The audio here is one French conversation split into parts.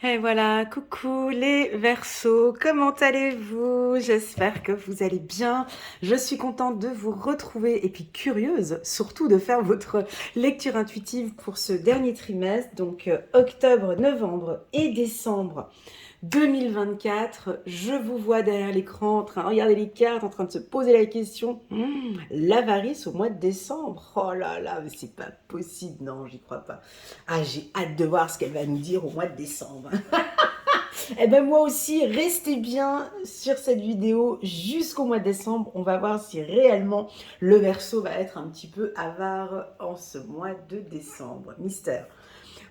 Et voilà, coucou les Verseaux, comment allez-vous? J'espère que vous allez bien. Je suis contente de vous retrouver et puis curieuse surtout de faire votre lecture intuitive pour ce dernier trimestre, donc octobre, novembre et décembre 2024. Je vous vois derrière l'écran en train de regarder les cartes, en train de se poser la question, l'avarice au mois de décembre. Oh là là, mais c'est pas possible, non, j'y crois pas. Ah, j'ai hâte de voir ce qu'elle va nous dire au mois de décembre. Eh ben moi aussi, restez bien sur cette vidéo jusqu'au mois de décembre. On va voir si réellement le Verseau va être un petit peu avare en ce mois de décembre. Mystère.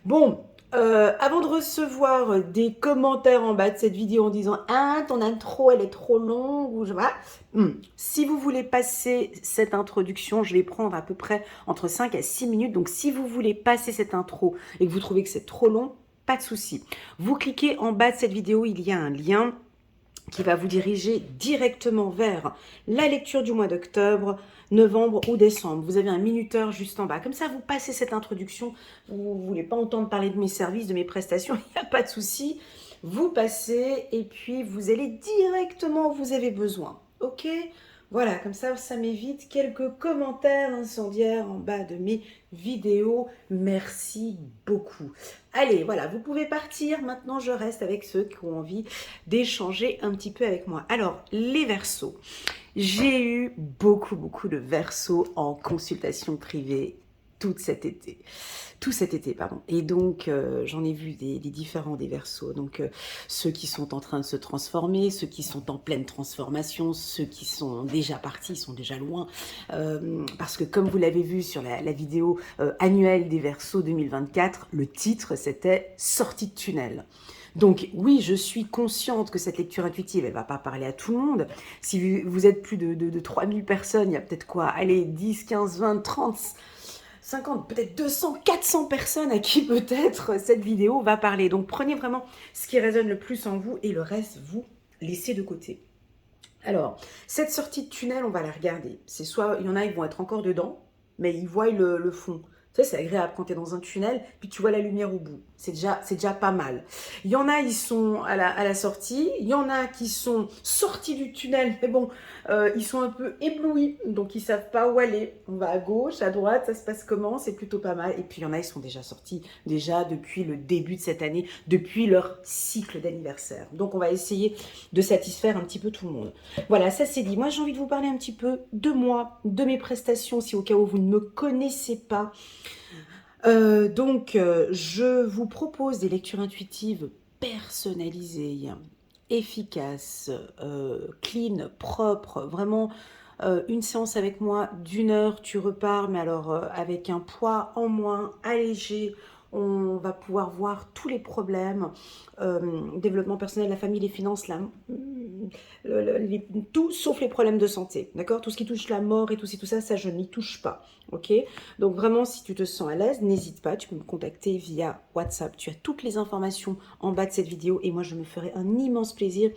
Bon, avant de recevoir des commentaires en bas de cette vidéo en disant ah ton intro elle est trop longue ou je vois, si vous voulez passer cette introduction, je vais prendre à peu près entre 5 à 6 minutes. Donc si vous voulez passer cette intro et que vous trouvez que c'est trop long, pas de souci. Vous cliquez en bas de cette vidéo, il y a un lien qui va vous diriger directement vers la lecture du mois d'octobre, novembre ou décembre. Vous avez un minuteur juste en bas. Comme ça, vous passez cette introduction. Vous ne voulez pas entendre parler de mes services, de mes prestations, il n'y a pas de souci. Vous passez et puis vous allez directement où vous avez besoin. Ok ? Voilà, comme ça m'évite quelques commentaires incendiaires en bas de mes vidéos. Merci beaucoup. Allez, voilà, vous pouvez partir. Maintenant, je reste avec ceux qui ont envie d'échanger un petit peu avec moi. Alors, les Verseaux. J'ai eu beaucoup de Verseaux en consultation privée tout cet été, pardon. Et donc, j'en ai vu des différents des Verseaux. Donc, ceux qui sont en train de se transformer, ceux qui sont en pleine transformation, ceux qui sont déjà partis, ils sont déjà loin. Parce que comme vous l'avez vu sur la vidéo annuelle des Verseaux 2024, le titre, c'était « Sortie de tunnel ». Donc oui, je suis consciente que cette lecture intuitive, elle ne va pas parler à tout le monde. Si vous êtes plus de 3000 personnes, il y a peut-être quoi? Allez, 10, 15, 20, 30, 50, peut-être 200, 400 personnes à qui peut-être cette vidéo va parler. Donc prenez vraiment ce qui résonne le plus en vous et le reste, vous laissez de côté. Alors, cette sortie de tunnel, on va la regarder. C'est soit, il y en a, ils vont être encore dedans, mais ils voient le fond. Tu sais, c'est agréable quand tu es dans un tunnel, puis tu vois la lumière au bout. C'est déjà pas mal. Il y en a, ils sont à la sortie. Il y en a qui sont sortis du tunnel, mais bon, ils sont un peu éblouis, donc ils savent pas où aller. On va à gauche, à droite, ça se passe comment? C'est plutôt pas mal. Et puis il y en a, ils sont déjà sortis, déjà depuis le début de cette année, depuis leur cycle d'anniversaire. Donc on va essayer de satisfaire un petit peu tout le monde. Voilà, ça c'est dit. Moi, j'ai envie de vous parler un petit peu de moi, de mes prestations, si au cas où vous ne me connaissez pas. Je vous propose des lectures intuitives personnalisées, efficaces, clean, propres, vraiment une séance avec moi d'1 heure, tu repars, mais alors avec un poids en moins, allégé. On va pouvoir voir tous les problèmes, développement personnel, la famille, les finances, tout sauf les problèmes de santé, d'accord? Tout ce qui touche la mort et tout ça, ça je n'y touche pas, ok? Donc vraiment, si tu te sens à l'aise, n'hésite pas, tu peux me contacter via WhatsApp. Tu as toutes les informations en bas de cette vidéo et moi, je me ferai un immense plaisir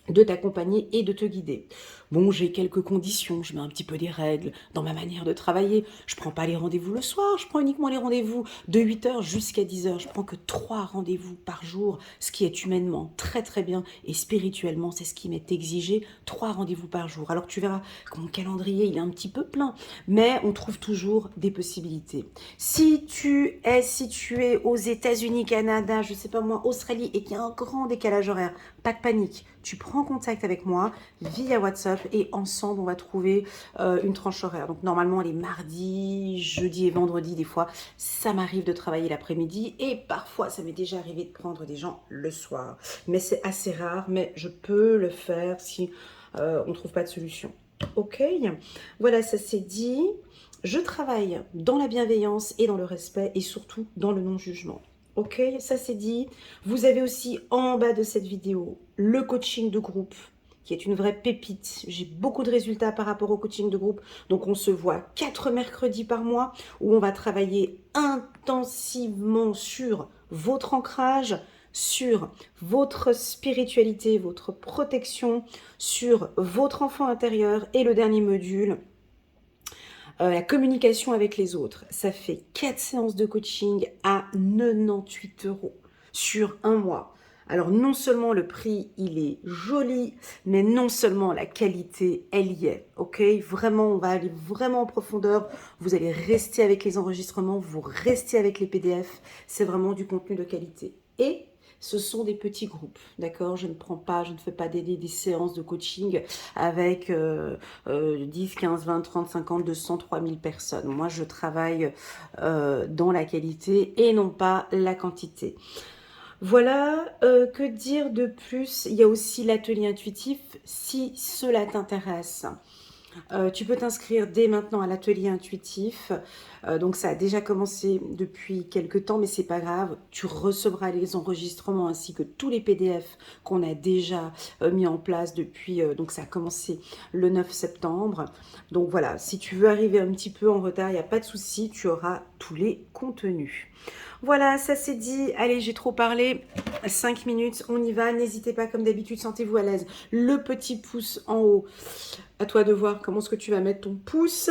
de t'accompagner et de te guider. Bon, j'ai quelques conditions, je mets un petit peu des règles dans ma manière de travailler. Je prends pas les rendez-vous le soir, je prends uniquement les rendez-vous de 8 h jusqu'à 10 h. Je prends que 3 rendez-vous par jour, ce qui est humainement très bien et spirituellement, c'est ce qui m'est exigé, 3 rendez-vous par jour. Alors tu verras que mon calendrier, il est un petit peu plein, mais on trouve toujours des possibilités. Si tu es situé aux États-Unis, Canada, je sais pas moi, Australie, et qu'il y a un grand décalage horaire, pas de panique, tu prends contact avec moi via WhatsApp et ensemble on va trouver une tranche horaire. Donc normalement les mardis, jeudi et vendredi, des fois ça m'arrive de travailler l'après-midi et parfois ça m'est déjà arrivé de prendre des gens le soir. Mais c'est assez rare, mais je peux le faire si on ne trouve pas de solution. Ok, voilà, ça c'est dit. Je travaille dans la bienveillance et dans le respect et surtout dans le non-jugement. Ok, ça c'est dit. Vous avez aussi en bas de cette vidéo le coaching de groupe qui est une vraie pépite. J'ai beaucoup de résultats par rapport au coaching de groupe. Donc on se voit 4 mercredis par mois où on va travailler intensivement sur votre ancrage, sur votre spiritualité, votre protection, sur votre enfant intérieur et le dernier module, la communication avec les autres. Ça fait 4 séances de coaching à 98 € sur un mois. Alors non seulement le prix, il est joli, mais non seulement la qualité, elle y est, ok? Vraiment, on va aller vraiment en profondeur. Vous allez rester avec les enregistrements, vous restez avec les PDF. C'est vraiment du contenu de qualité. Et ce sont des petits groupes, d'accord? Je ne fais pas des séances de coaching avec 10, 15, 20, 30, 50, 200, 3000 personnes. Moi, je travaille dans la qualité et non pas la quantité. Voilà, que dire de plus? Il y a aussi l'atelier intuitif, si cela t'intéresse. Tu peux t'inscrire dès maintenant à l'atelier intuitif. Donc ça a déjà commencé depuis quelques temps, mais c'est pas grave. Tu recevras les enregistrements ainsi que tous les PDF qu'on a déjà mis en place depuis. Donc ça a commencé le 9 septembre. Donc voilà, si tu veux arriver un petit peu en retard, il n'y a pas de souci, tu auras tous les contenus. Voilà, ça c'est dit. Allez, j'ai trop parlé. 5 minutes, on y va. N'hésitez pas, comme d'habitude, sentez-vous à l'aise. Le petit pouce en haut. À toi de voir comment est-ce que tu vas mettre ton pouce.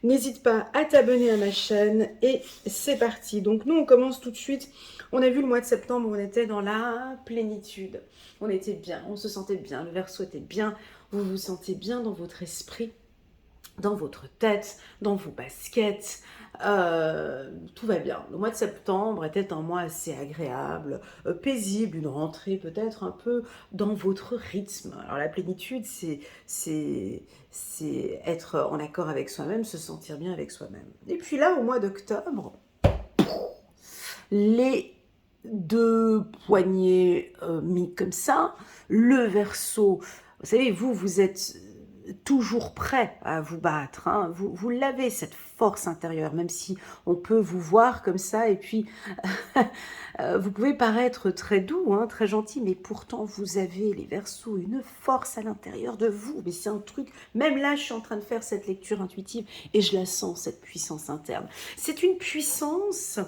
N'hésite pas à t'abonner à ma chaîne. Et c'est parti. Donc nous, on commence tout de suite. On a vu le mois de septembre, on était dans la plénitude. On était bien, on se sentait bien. Le Verseau était bien. Vous vous sentez bien dans votre esprit, dans votre tête, dans vos baskets. Tout va bien. Le mois de septembre était un mois assez agréable, paisible, une rentrée peut-être un peu dans votre rythme. Alors la plénitude, c'est être en accord avec soi-même, se sentir bien avec soi-même. Et puis là, au mois d'octobre, les deux poignets mis comme ça, le Verseau, vous savez, vous êtes toujours prêt à vous battre, hein. Vous l'avez, cette force intérieure, même si on peut vous voir comme ça, et puis vous pouvez paraître très doux, hein, très gentil, mais pourtant vous avez, les Verseaux, une force à l'intérieur de vous. Mais c'est un truc, même là je suis en train de faire cette lecture intuitive, et je la sens, cette puissance interne. C'est une puissance,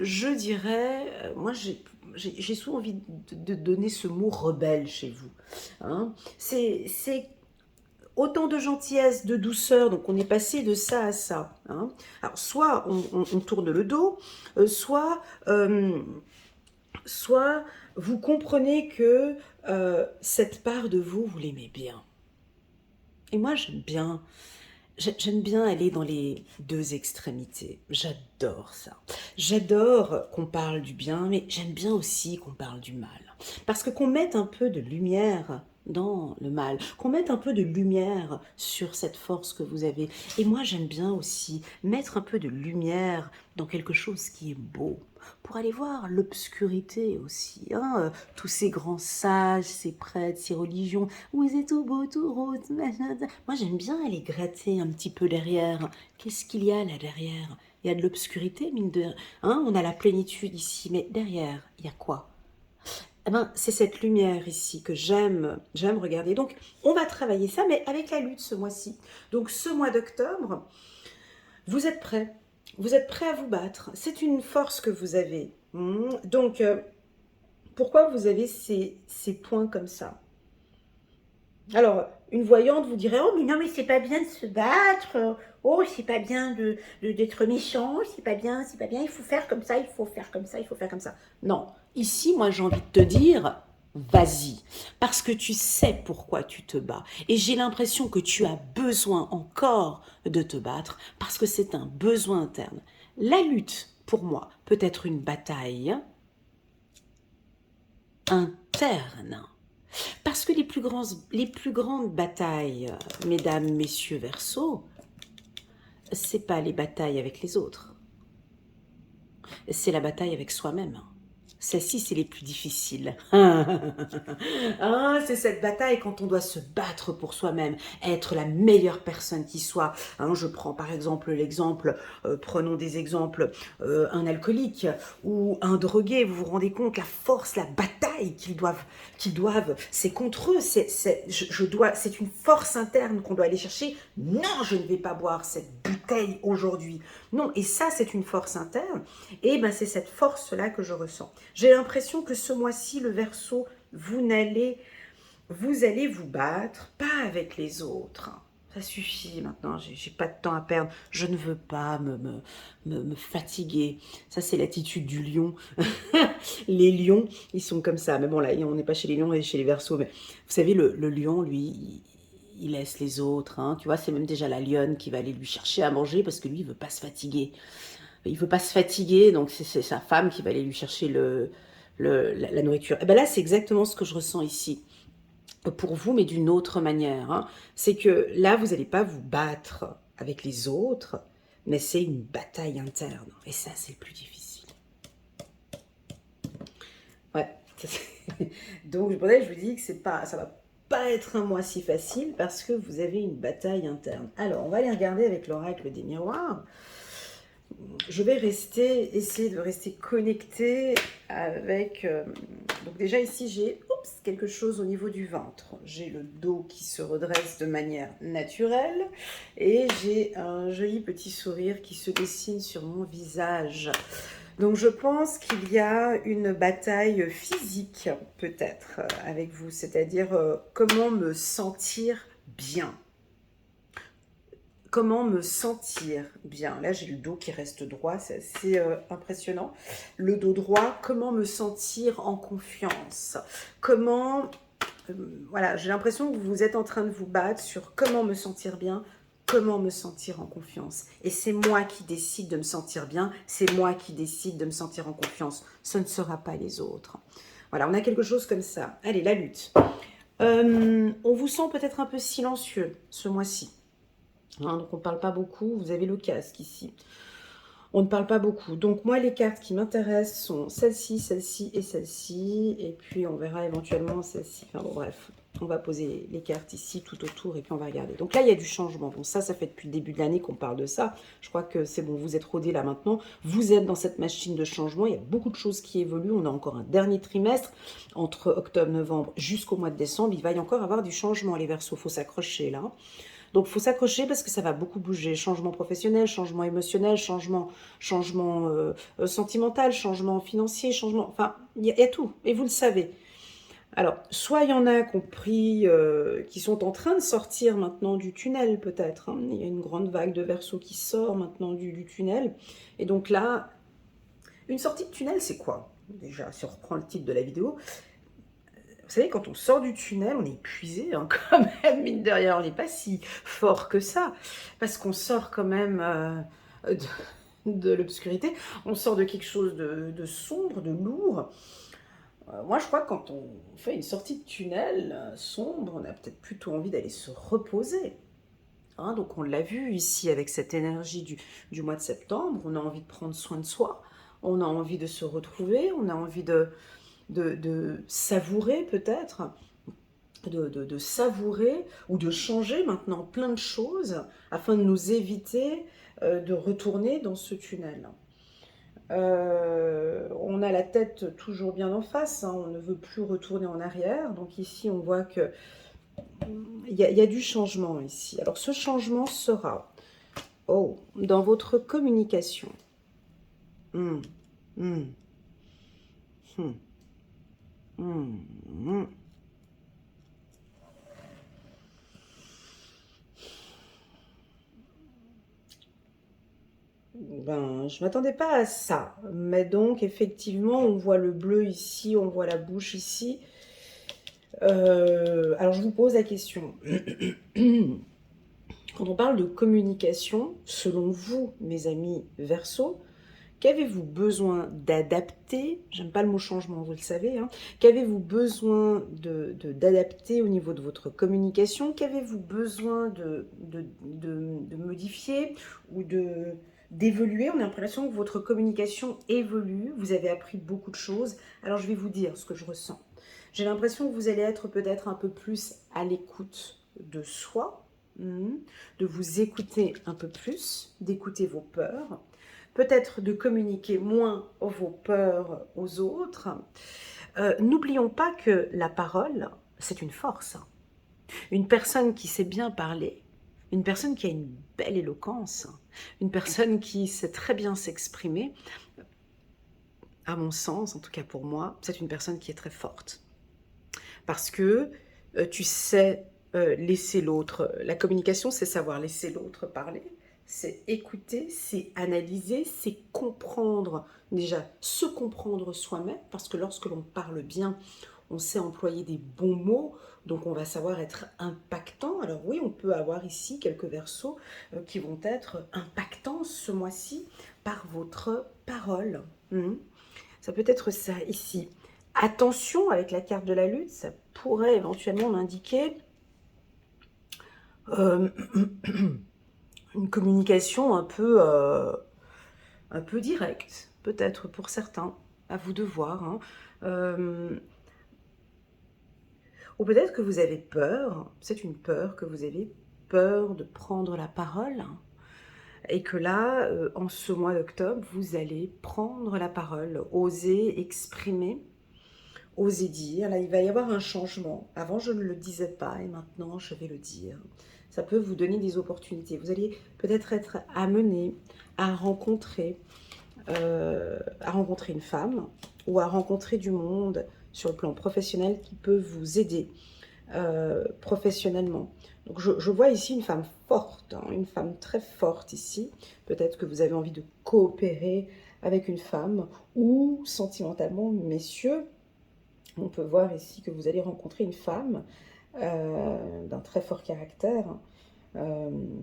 je dirais, moi j'ai souvent envie de donner ce mot rebelle chez vous. Hein. C'est autant de gentillesse, de douceur, donc on est passé de ça à ça. Hein. Alors soit on tourne le dos, soit vous comprenez que cette part de vous, vous l'aimez bien. Et moi j'aime bien aller dans les deux extrémités. J'adore ça. J'adore qu'on parle du bien, mais j'aime bien aussi qu'on parle du mal. Parce que qu'on mette un peu de lumière dans le mal, qu'on mette un peu de lumière sur cette force que vous avez. Et moi, j'aime bien aussi mettre un peu de lumière dans quelque chose qui est beau, pour aller voir l'obscurité aussi. Hein, tous ces grands sages, ces prêtres, ces religions, où c'est tout beau, tout rose. Moi, j'aime bien aller gratter un petit peu derrière. Qu'est-ce qu'il y a là derrière? Il y a de l'obscurité, mine de... Hein, on a la plénitude ici, mais derrière, il y a quoi? Eh ben, c'est cette lumière ici que j'aime regarder. Donc, on va travailler ça, mais avec la lutte ce mois-ci. Donc, ce mois d'octobre, vous êtes prêts. Vous êtes prêts à vous battre. C'est une force que vous avez. Donc, pourquoi vous avez ces points comme ça? Alors, une voyante vous dirait, oh, mais non, mais c'est pas bien de se battre. Oh, c'est pas bien d'être méchant. C'est pas bien, il faut faire comme ça, il faut faire comme ça, il faut faire comme ça. Non, ici, moi, j'ai envie de te dire, vas-y. Parce que tu sais pourquoi tu te bats. Et j'ai l'impression que tu as besoin encore de te battre parce que c'est un besoin interne. La lutte, pour moi, peut être une bataille interne. Parce que les plus grandes batailles, mesdames, messieurs Verseaux, c'est pas les batailles avec les autres. C'est la bataille avec soi-même. Celles-ci, c'est les plus difficiles. Ah, c'est cette bataille quand on doit se battre pour soi-même, être la meilleure personne qui soit. Hein, je prends par exemple prenons des exemples, un alcoolique ou un drogué, vous vous rendez compte, la force, la bataille qu'ils doivent, c'est contre eux, c'est une force interne qu'on doit aller chercher. Non, je ne vais pas boire cette bouteille aujourd'hui. Non, et ça, c'est une force interne, et ben c'est cette force-là que je ressens. J'ai l'impression que ce mois-ci, le Verseau, vous allez vous battre, pas avec les autres. ça suffit maintenant, j'ai pas de temps à perdre, je ne veux pas me fatiguer. Ça, c'est l'attitude du lion. Les lions, ils sont comme ça. Mais bon, là, on n'est pas chez les lions et chez les Verseaux. Mais vous savez, le lion, lui, il laisse les autres. Hein. Tu vois, c'est même déjà la lionne qui va aller lui chercher à manger parce que lui, il veut pas se fatiguer. Il veut pas se fatiguer, donc c'est sa femme qui va aller lui chercher la nourriture. Et ben là, c'est exactement ce que je ressens ici pour vous, mais d'une autre manière. Hein. C'est que là, vous n'allez pas vous battre avec les autres, mais c'est une bataille interne. Et ça, c'est le plus difficile. Ouais. Donc, je vous dis que ça va pas être un mois si facile parce que vous avez une bataille interne. Alors, on va aller regarder avec l'oracle des miroirs. Je vais essayer de rester connectée avec... donc déjà ici, j'ai quelque chose au niveau du ventre. J'ai le dos qui se redresse de manière naturelle et j'ai un joli petit sourire qui se dessine sur mon visage. Donc je pense qu'il y a une bataille physique peut-être avec vous, c'est-à-dire comment me sentir bien. Comment me sentir bien. Là, j'ai le dos qui reste droit, c'est assez impressionnant. Le dos droit, comment me sentir en confiance. Comment... voilà, j'ai l'impression que vous êtes en train de vous battre sur comment me sentir bien, comment me sentir en confiance. Et c'est moi qui décide de me sentir bien, c'est moi qui décide de me sentir en confiance. Ce ne sera pas les autres. Voilà, on a quelque chose comme ça. Allez, la lutte. On vous sent peut-être un peu silencieux ce mois-ci. Hein, donc on ne parle pas beaucoup, vous avez le casque ici. On ne parle pas beaucoup. Donc moi, les cartes qui m'intéressent sont celle-ci, celle-ci et celle-ci. Et puis on verra éventuellement celle-ci. Enfin bon, bref, on va poser les cartes ici tout autour et puis on va regarder. Donc là, il y a du changement. Bon, ça fait depuis le début de l'année qu'on parle de ça. Je crois que c'est bon, vous êtes rodés là maintenant. Vous êtes dans cette machine de changement. Il y a beaucoup de choses qui évoluent. On a encore un dernier trimestre entre octobre, novembre jusqu'au mois de décembre. Il va y encore avoir du changement. Les Verseaux, il faut s'accrocher là. Donc, il faut s'accrocher parce que ça va beaucoup bouger. Changement professionnel, changement émotionnel, changement sentimental, changement financier, changement... Enfin, il y a tout. Et vous le savez. Alors, soit il y en a qui sont en train de sortir maintenant du tunnel, peut-être. Hein. Il y a une grande vague de Verseaux qui sort maintenant du tunnel. Et donc là, une sortie de tunnel, c'est quoi? Déjà, si on reprend le titre de la vidéo... Vous savez, quand on sort du tunnel, on est épuisé, hein, quand même, mine de rien, on n'est pas si fort que ça, parce qu'on sort quand même de l'obscurité, on sort de quelque chose de sombre, de lourd. Moi, je crois que quand on fait une sortie de tunnel sombre, on a peut-être plutôt envie d'aller se reposer. Hein, donc on l'a vu ici avec cette énergie du mois de septembre, on a envie de prendre soin de soi, on a envie de se retrouver, on a envie de savourer peut-être, de savourer ou de changer maintenant plein de choses afin de nous éviter de retourner dans ce tunnel. On a la tête toujours bien en face, hein, on ne veut plus retourner en arrière, donc ici on voit que il y a du changement ici. Alors ce changement sera dans votre communication. Hmm. Hmm. Hmm. Hmm. Ben, je m'attendais pas à ça. Mais donc, effectivement, on voit le bleu ici, on voit la bouche ici. Alors, je vous pose la question. Quand on parle de communication, selon vous, mes amis Verseaux, qu'avez-vous besoin d'adapter? J'aime pas le mot changement, vous le savez. Hein. Qu'avez-vous besoin d'adapter au niveau de votre communication? Qu'avez-vous besoin de modifier ou d'évoluer? On a l'impression que votre communication évolue. Vous avez appris beaucoup de choses. Alors, je vais vous dire ce que je ressens. J'ai l'impression que vous allez être peut-être un peu plus à l'écoute de soi, de vous écouter un peu plus, d'écouter vos peurs, peut-être de communiquer moins vos peurs aux autres. N'oublions pas que la parole, c'est une force. Une personne qui sait bien parler, une personne qui a une belle éloquence, une personne qui sait très bien s'exprimer, à mon sens, en tout cas pour moi, c'est une personne qui est très forte. Parce que tu sais laisser l'autre. La communication, c'est savoir laisser l'autre parler, c'est écouter, c'est analyser, c'est comprendre, déjà se comprendre soi-même, parce que lorsque l'on parle bien, on sait employer des bons mots, donc on va savoir être impactant. Alors oui, on peut avoir ici quelques versos qui vont être impactants ce mois-ci par votre parole. Ça peut être ça ici. Attention avec la carte de la lutte, ça pourrait éventuellement m'indiquer euh, une communication un peu directe, peut-être pour certains, à vous de voir. Hein. Ou peut-être que vous avez peur, c'est une peur que vous avez peur de prendre la parole. Et que là, en ce mois d'octobre, vous allez prendre la parole, oser exprimer, oser dire. Là, il va y avoir un changement. Avant, je ne le disais pas et maintenant, je vais le dire. Ça peut vous donner des opportunités. Vous allez peut-être être amené à rencontrer une femme ou à rencontrer du monde sur le plan professionnel qui peut vous aider professionnellement. Donc je vois ici une femme forte, hein, une femme très forte ici. Peut-être que vous avez envie de coopérer avec une femme ou sentimentalement, messieurs, on peut voir ici que vous allez rencontrer une femme d'un très fort caractère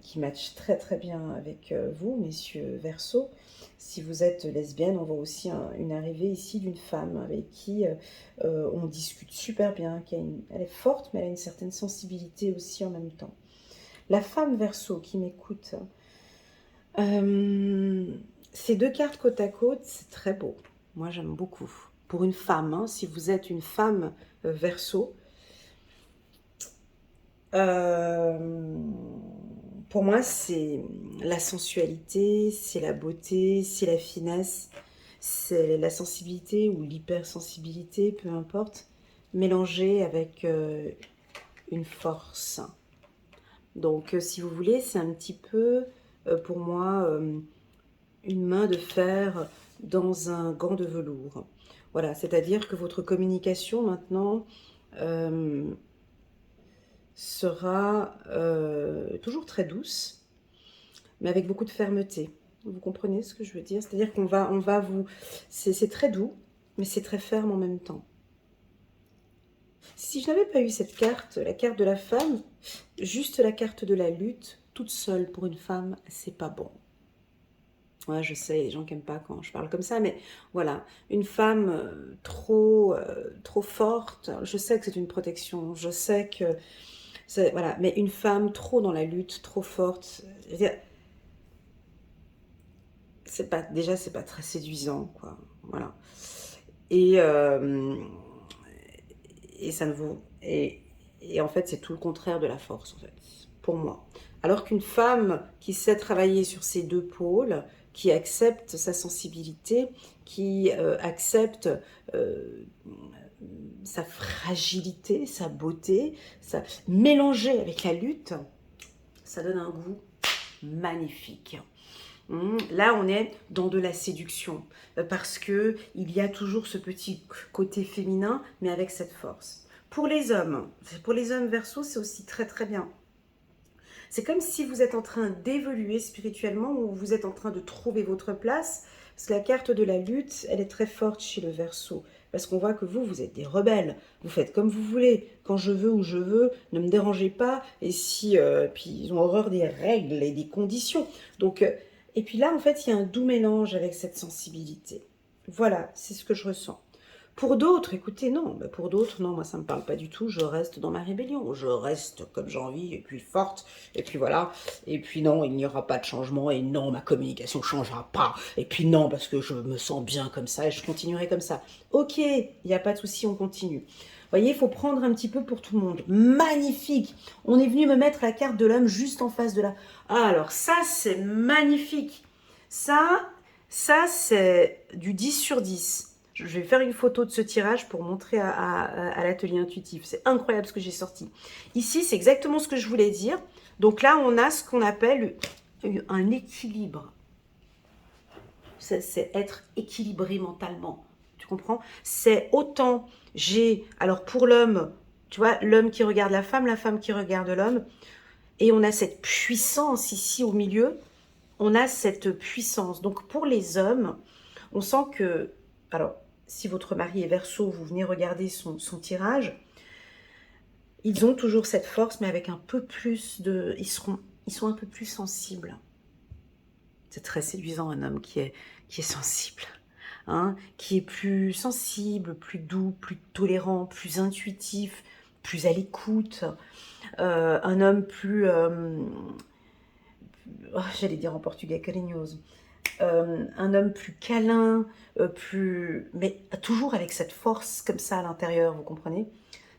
qui match très très bien avec vous, messieurs Verseau. Si vous êtes lesbienne, on voit aussi une arrivée ici d'une femme avec qui on discute super bien, elle est forte, mais elle a une certaine sensibilité aussi en même temps. La femme Verseau qui m'écoute, ces deux cartes côte à côte, c'est très beau. Moi, j'aime beaucoup. Pour une femme, hein, si vous êtes une femme Verseau, pour moi, c'est la sensualité, c'est la beauté, c'est la finesse, c'est la sensibilité ou l'hypersensibilité, peu importe, mélangée avec une force. Donc, si vous voulez, c'est un petit peu, pour moi, une main de fer dans un gant de velours. Voilà, c'est-à-dire que votre communication maintenant sera toujours très douce, mais avec beaucoup de fermeté. Vous comprenez ce que je veux dire? C'est-à-dire qu'on va, on va vous... C'est très doux, mais c'est très ferme en même temps. Si je n'avais pas eu cette carte, la carte de la femme, juste la carte de la lutte, toute seule pour une femme, c'est pas bon. Ouais, je sais, les gens qui n'aiment pas quand je parle comme ça, mais voilà, une femme trop forte, je sais que c'est une protection, je sais que voilà, mais une femme trop dans la lutte, trop forte, je veux dire, c'est pas très séduisant, quoi. Voilà. Et, euh, et ça ne vaut. Et en fait, c'est tout le contraire de la force, en fait, pour moi. Alors qu'une femme qui sait travailler sur ces deux pôles, qui accepte sa sensibilité, qui accepte euh, sa fragilité, sa beauté, mélangée avec la lutte, ça donne un goût magnifique. Là, on est dans de la séduction parce que il y a toujours ce petit côté féminin, mais avec cette force. Pour les hommes Verseau, c'est aussi très très bien. C'est comme si vous êtes en train d'évoluer spirituellement ou vous êtes en train de trouver votre place. Parce que la carte de la lutte, elle est très forte chez le Verseau. Parce qu'on voit que vous êtes des rebelles. Vous faites comme vous voulez. Quand je veux, où je veux, ne me dérangez pas. Et si, puis ils ont horreur des règles et des conditions. Donc, et puis là, en fait, il y a un doux mélange avec cette sensibilité. Voilà, c'est ce que je ressens. Pour d'autres, écoutez, non. Pour d'autres, non, moi, ça ne me parle pas du tout. Je reste dans ma rébellion. Je reste comme j'ai envie, et puis forte. Et puis voilà. Et puis non, il n'y aura pas de changement. Et non, ma communication ne changera pas. Et puis non, parce que je me sens bien comme ça et je continuerai comme ça. Ok, il n'y a pas de souci, on continue. Vous voyez, il faut prendre un petit peu pour tout le monde. Magnifique. On est venu me mettre la carte de l'homme juste en face de la... Ah, alors ça, c'est magnifique. Ça c'est du 10 sur 10. Je vais faire une photo de ce tirage pour montrer à l'atelier intuitif. C'est incroyable ce que j'ai sorti. Ici, c'est exactement ce que je voulais dire. Donc là, on a ce qu'on appelle un équilibre. C'est être équilibré mentalement. Tu comprends? C'est autant alors pour l'homme, tu vois, l'homme qui regarde la femme qui regarde l'homme. Et on a cette puissance ici au milieu. On a cette puissance. Donc pour les hommes, on sent que, alors si votre mari est Verseau, vous venez regarder son tirage, ils ont toujours cette force, mais avec un peu plus de... Ils sont un peu plus sensibles. C'est très séduisant un homme qui est sensible, hein, qui est plus sensible, plus doux, plus tolérant, plus intuitif, plus à l'écoute. Un homme plus... j'allais dire en portugais, carinhoso. Un homme plus câlin, mais toujours avec cette force comme ça à l'intérieur, vous comprenez?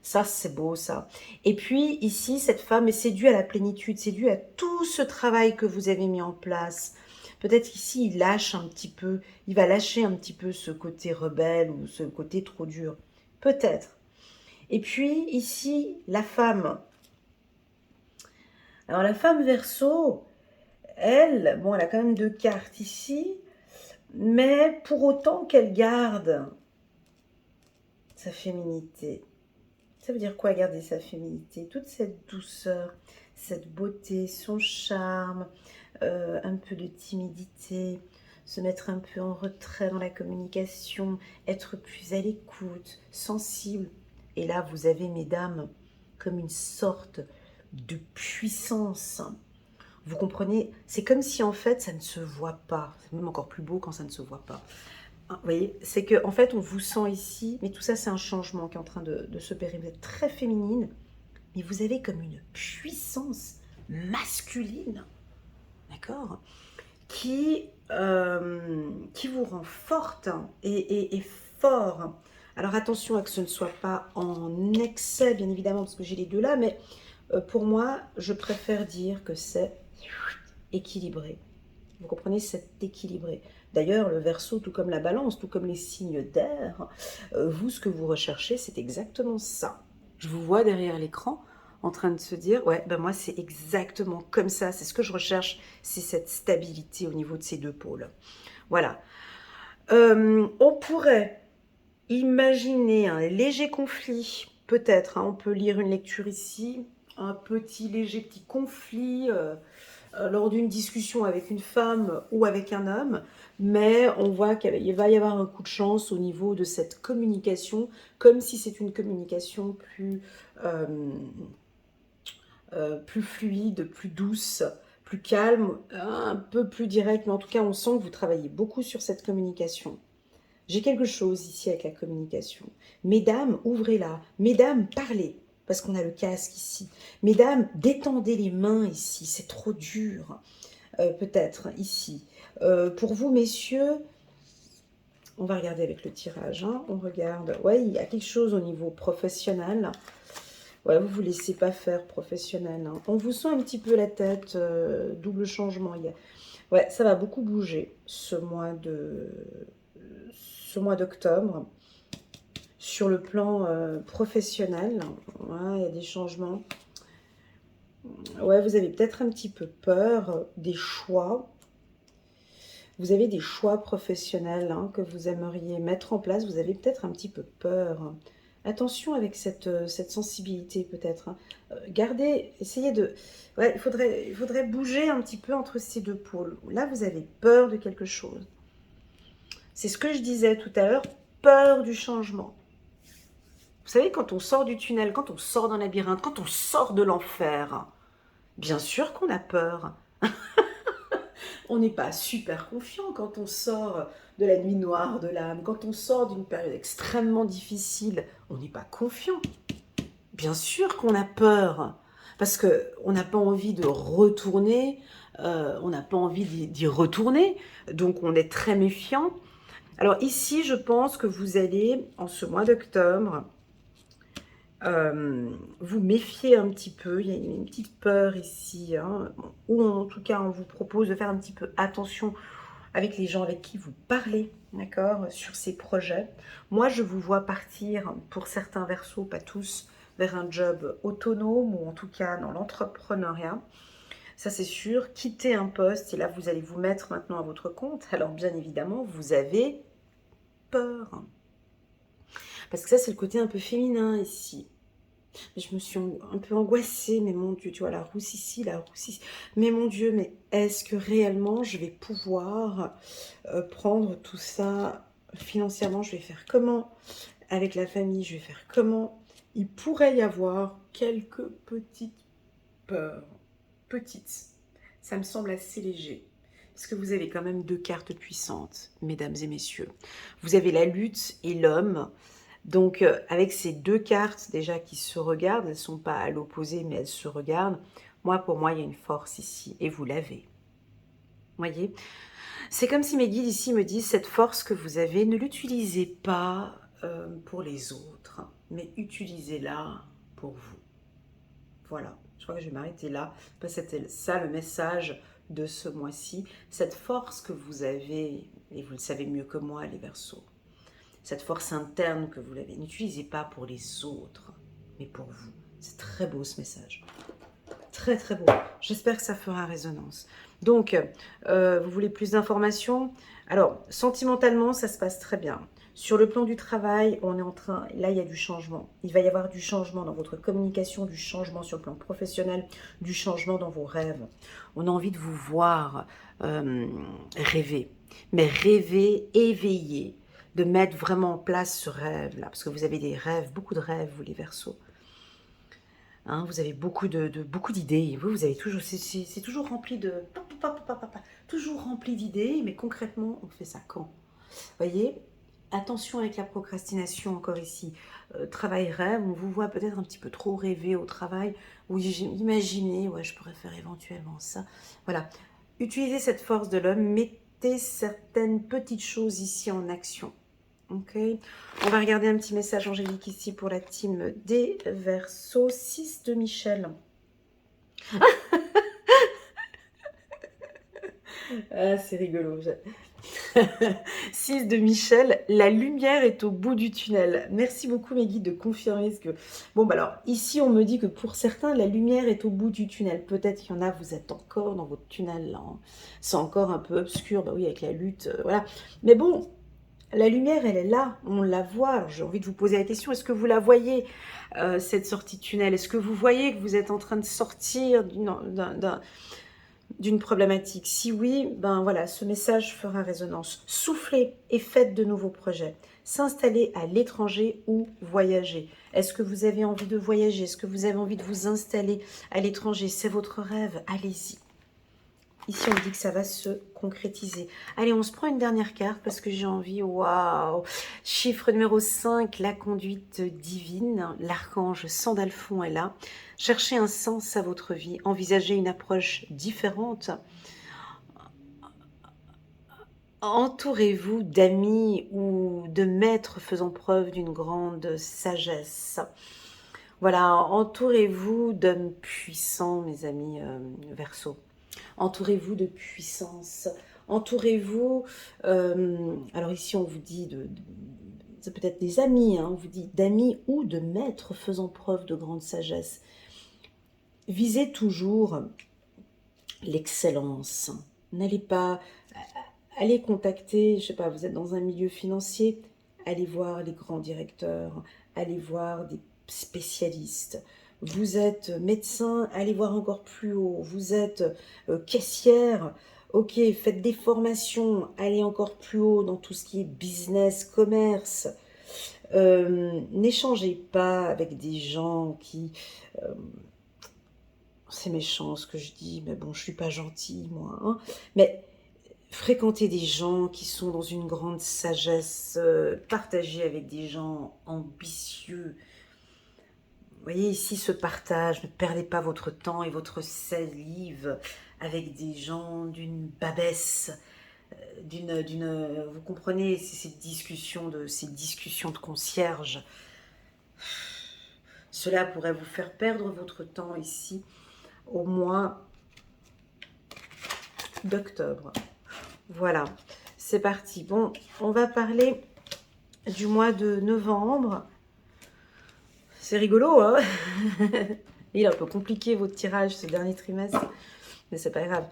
Ça, c'est beau, ça. Et puis, ici, cette femme, et c'est dû à la plénitude, c'est dû à tout ce travail que vous avez mis en place. Peut-être ici, il lâche un petit peu, il va lâcher un petit peu ce côté rebelle ou ce côté trop dur. Peut-être. Et puis, ici, la femme. Alors, la femme Verseau, elle, bon, elle a quand même 2 cartes ici, mais pour autant qu'elle garde sa féminité. Ça veut dire quoi garder sa féminité? Toute cette douceur, cette beauté, son charme, un peu de timidité, se mettre un peu en retrait dans la communication, être plus à l'écoute, sensible. Et là, vous avez, mesdames, comme une sorte de puissance. Vous comprenez? C'est comme si en fait ça ne se voit pas. C'est même encore plus beau quand ça ne se voit pas. Vous voyez, c'est que en fait on vous sent ici, mais tout ça c'est un changement qui est en train de se opérer. Vous êtes très féminine, mais vous avez comme une puissance masculine, d'accord, qui vous rend forte et fort. Alors attention à que ce ne soit pas en excès, bien évidemment, parce que j'ai les deux là, mais pour moi, je préfère dire que c'est équilibré. Vous comprenez, c'est équilibré. D'ailleurs, le Verseau, tout comme la Balance, tout comme les signes d'air, vous, ce que vous recherchez, c'est exactement ça. Je vous vois derrière l'écran en train de se dire, ouais, ben moi, c'est exactement comme ça, c'est ce que je recherche, c'est cette stabilité au niveau de ces 2 pôles. Voilà. On pourrait imaginer un léger conflit, peut-être, hein, on peut lire une lecture ici, un petit conflit lors d'une discussion avec une femme ou avec un homme, mais on voit qu'il va y avoir un coup de chance au niveau de cette communication, comme si c'est une communication plus fluide, plus douce, plus calme, un peu plus directe, mais en tout cas on sent que vous travaillez beaucoup sur cette communication. J'ai quelque chose ici avec la communication. Mesdames, ouvrez-la. Mesdames, parlez. Parce qu'on a le casque ici. Mesdames, détendez les mains ici. C'est trop dur. Peut-être ici. Pour vous, messieurs, on va regarder avec le tirage. Hein. On regarde. Ouais, il y a quelque chose au niveau professionnel. Ouais, vous ne vous laissez pas faire professionnel. Hein. On vous sent un petit peu la tête. Double changement. Ouais, ça va beaucoup bouger ce mois d'octobre. Sur le plan professionnel, ouais, il y a des changements. Ouais, vous avez peut-être un petit peu peur des choix. Vous avez des choix professionnels hein, que vous aimeriez mettre en place. Vous avez peut-être un petit peu peur. Attention avec cette sensibilité peut-être. Hein. Gardez, essayez de... Ouais, il faudrait bouger un petit peu entre ces 2 pôles. Là, vous avez peur de quelque chose. C'est ce que je disais tout à l'heure, peur du changement. Vous savez, quand on sort du tunnel, quand on sort d'un labyrinthe, quand on sort de l'enfer, bien sûr qu'on a peur. On n'est pas super confiant quand on sort de la nuit noire de l'âme, quand on sort d'une période extrêmement difficile, on n'est pas confiant. Bien sûr qu'on a peur, parce qu'on n'a pas envie de retourner, on n'a pas envie d'y retourner, donc on est très méfiant. Alors ici, je pense que vous allez, en ce mois d'octobre, vous méfiez un petit peu, il y a une petite peur ici, hein, ou en tout cas on vous propose de faire un petit peu attention avec les gens avec qui vous parlez, d'accord, sur ces projets. Moi je vous vois partir, pour certains Verseaux, pas tous, vers un job autonome ou en tout cas dans l'entrepreneuriat, ça c'est sûr, quitter un poste et là vous allez vous mettre maintenant à votre compte, alors bien évidemment vous avez peur. Parce que ça c'est le côté un peu féminin ici. Mais je me suis un peu angoissée, mais mon Dieu, tu vois, la rousse ici, la rousse ici. Mais mon Dieu, mais est-ce que réellement je vais pouvoir prendre tout ça financièrement? Je vais faire comment? Avec la famille, je vais faire comment? Il pourrait y avoir quelques petites peurs. Petites. Ça me semble assez léger. Parce que vous avez quand même deux cartes puissantes, mesdames et messieurs. Vous avez la lutte et l'homme. Donc, avec ces deux cartes déjà qui se regardent, elles ne sont pas à l'opposé, mais elles se regardent. Moi, pour moi, il y a une force ici, et vous l'avez. Voyez? C'est comme si mes guides ici me disent, cette force que vous avez, ne l'utilisez pas pour les autres, mais utilisez-la pour vous. Voilà, je crois que je vais m'arrêter là. C'était ça le message de ce mois-ci. Cette force que vous avez, et vous le savez mieux que moi, les Verseaux, cette force interne que vous l'avez, n'utilisez pas pour les autres, mais pour vous. C'est très beau ce message. Très très beau. J'espère que ça fera résonance. Donc, vous voulez plus d'informations? Alors, sentimentalement, ça se passe très bien. Sur le plan du travail, on est en train, là il y a du changement. Il va y avoir du changement dans votre communication, du changement sur le plan professionnel, du changement dans vos rêves. On a envie de vous voir rêver, mais rêver, éveiller, de mettre vraiment en place ce rêve-là, parce que vous avez des rêves, beaucoup de rêves, vous les Verseaux. Hein, vous avez beaucoup d'idées. Vous avez toujours, c'est toujours rempli de, toujours rempli d'idées, mais concrètement, on fait ça quand? Voyez, attention avec la procrastination encore ici. Travail rêve, on vous voit peut-être un petit peu trop rêver au travail. Ou imaginez, ouais, je pourrais faire éventuellement ça. Voilà, utilisez cette force de l'homme, mettez certaines petites choses ici en action. Ok, on va regarder un petit message angélique ici pour la team des Verseaux. 6 de Michel. Ah, c'est rigolo. 6 de Michel, la lumière est au bout du tunnel. Merci beaucoup mes guides de confirmer ce que... Bon, bah alors, ici on me dit que pour certains, la lumière est au bout du tunnel. Peut-être qu'il y en a, vous êtes encore dans votre tunnel là. Hein. C'est encore un peu obscur, bah oui, avec la lutte, voilà. Mais bon, la lumière, elle est là, on la voit. Alors, j'ai envie de vous poser la question, est-ce que vous la voyez, cette sortie de tunnel? Est-ce que vous voyez que vous êtes en train de sortir d'une problématique? Si oui, ben voilà, ce message fera résonance. Soufflez et faites de nouveaux projets. S'installer à l'étranger ou voyager. Est-ce que vous avez envie de voyager? Est-ce que vous avez envie de vous installer à l'étranger? C'est votre rêve, allez-y. Ici, on dit que ça va se concrétiser. Allez, on se prend une dernière carte parce que j'ai envie. Waouh! Chiffre numéro 5, la conduite divine. L'archange Sandalphon est là. Cherchez un sens à votre vie. Envisagez une approche différente. Entourez-vous d'amis ou de maîtres faisant preuve d'une grande sagesse. Voilà, entourez-vous d'hommes puissants, mes amis Verseaux. Entourez-vous de puissance. Entourez-vous, alors ici on vous dit, c'est peut-être des amis, hein, on vous dit d'amis ou de maîtres faisant preuve de grande sagesse. Visez toujours l'excellence. N'allez pas, allez contacter, je sais pas, vous êtes dans un milieu financier, allez voir les grands directeurs, allez voir des spécialistes. Vous êtes médecin, allez voir encore plus haut. Vous êtes caissière, ok, faites des formations, allez encore plus haut dans tout ce qui est business, commerce. N'échangez pas avec des gens qui... c'est méchant ce que je dis, mais bon, je suis pas gentille, moi. Hein, mais fréquentez des gens qui sont dans une grande sagesse, partagez avec des gens ambitieux. Vous voyez ici ce partage, ne perdez pas votre temps et votre salive avec des gens d'une babesse, vous comprenez, ces discussions de concierge. Cela pourrait vous faire perdre votre temps ici au mois d'octobre. Voilà, c'est parti. Bon, on va parler du mois de novembre. C'est rigolo, hein. Il est un peu compliqué votre tirage ce dernier trimestre, mais c'est pas grave.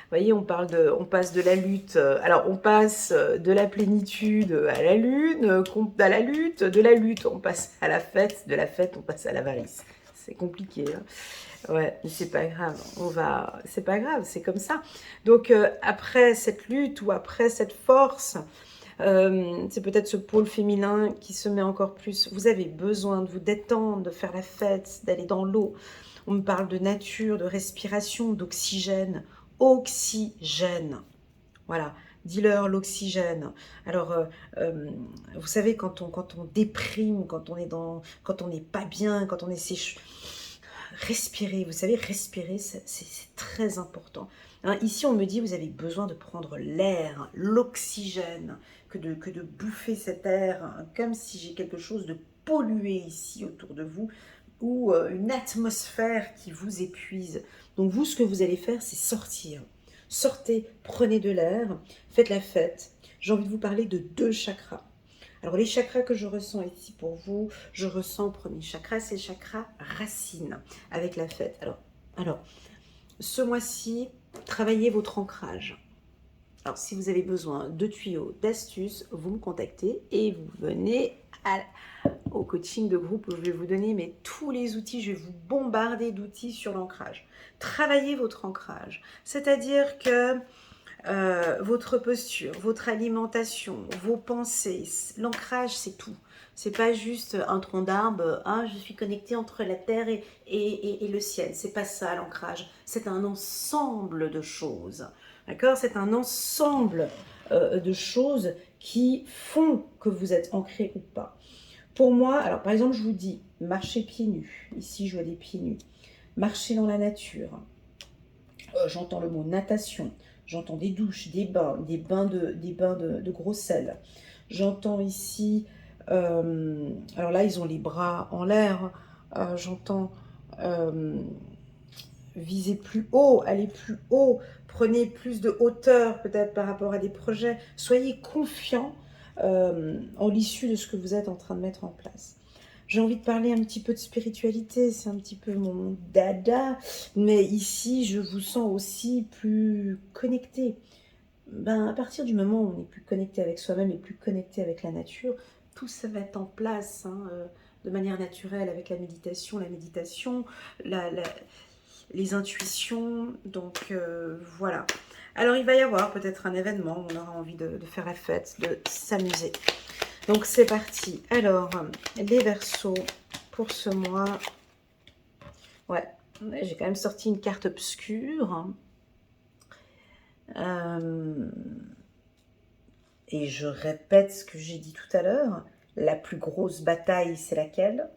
voyez, on passe de la lutte, alors on passe de la plénitude à la lune, à la lutte, de la lutte, on passe à la fête, de la fête, on passe à l'avarice. C'est compliqué, hein. Ouais, mais c'est pas grave, c'est pas grave, c'est comme ça. Donc après cette lutte ou après cette force, c'est peut-être ce pôle féminin qui se met encore plus. Vous avez besoin de vous détendre, de faire la fête, d'aller dans l'eau. On me parle de nature, de respiration, d'oxygène. Oxygène. Voilà. Dis-leur l'oxygène. Alors, vous savez, quand on déprime, quand on n'est pas bien, quand on est respirer, vous savez, respirer, c'est très important. Hein, ici, on me dit, vous avez besoin de prendre l'air, l'oxygène, que de bouffer cet air, hein, comme si j'ai quelque chose de pollué ici autour de vous, ou une atmosphère qui vous épuise. Donc vous, ce que vous allez faire, c'est sortir. Sortez, prenez de l'air, faites la fête. J'ai envie de vous parler de 2 chakras. Alors les chakras que je ressens ici pour vous, je ressens, premier chakra, c'est le chakra racine, avec la fête. Alors ce mois-ci, travaillez votre ancrage. Alors si vous avez besoin de tuyaux, d'astuces, vous me contactez et vous venez au coaching de groupe où je vais vous donner tous les outils, je vais vous bombarder d'outils sur l'ancrage. Travaillez votre ancrage, c'est-à-dire que votre posture, votre alimentation, vos pensées, l'ancrage c'est tout. C'est pas juste un tronc d'arbre, ah, je suis connecté entre la terre et le ciel. C'est pas ça l'ancrage. C'est un ensemble de choses. D'accord? C'est un ensemble de choses qui font que vous êtes ancré ou pas. Pour moi, alors par exemple, je vous dis, marchez pieds nus. Ici, je vois des pieds nus. Marchez dans la nature. J'entends le mot natation. J'entends des douches, des bains de gros sel. J'entends ici, alors là, ils ont les bras en l'air. J'entends viser plus haut, aller plus haut. Prenez plus de hauteur peut-être par rapport à des projets. Soyez confiants en l'issue de ce que vous êtes en train de mettre en place. J'ai envie de parler un petit peu de spiritualité, c'est un petit peu mon dada, mais ici, je vous sens aussi plus connecté. À partir du moment où on est plus connecté avec soi-même et plus connecté avec la nature, tout ça va être en place de manière naturelle avec la méditation, les intuitions, donc voilà. Alors, il va y avoir peut-être un événement, on aura envie de faire la fête, de s'amuser. Donc c'est parti. Alors, les Verseaux pour ce mois. Ouais, j'ai quand même sorti une carte obscure. Et je répète ce que j'ai dit tout à l'heure. La plus grosse bataille, c'est laquelle?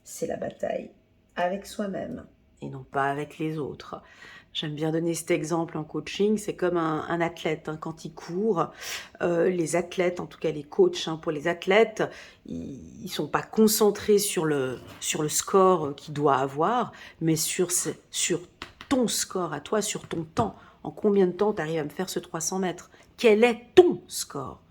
C'est la bataille avec soi-même et non pas avec les autres. J'aime bien donner cet exemple en coaching, c'est comme un athlète quand il court. Les athlètes, en tout cas les coachs pour les athlètes, ils ne sont pas concentrés sur le score qu'il doit avoir, mais sur ton score à toi, sur ton temps. En combien de temps tu arrives à me faire ce 300 mètres? Quel est ton score?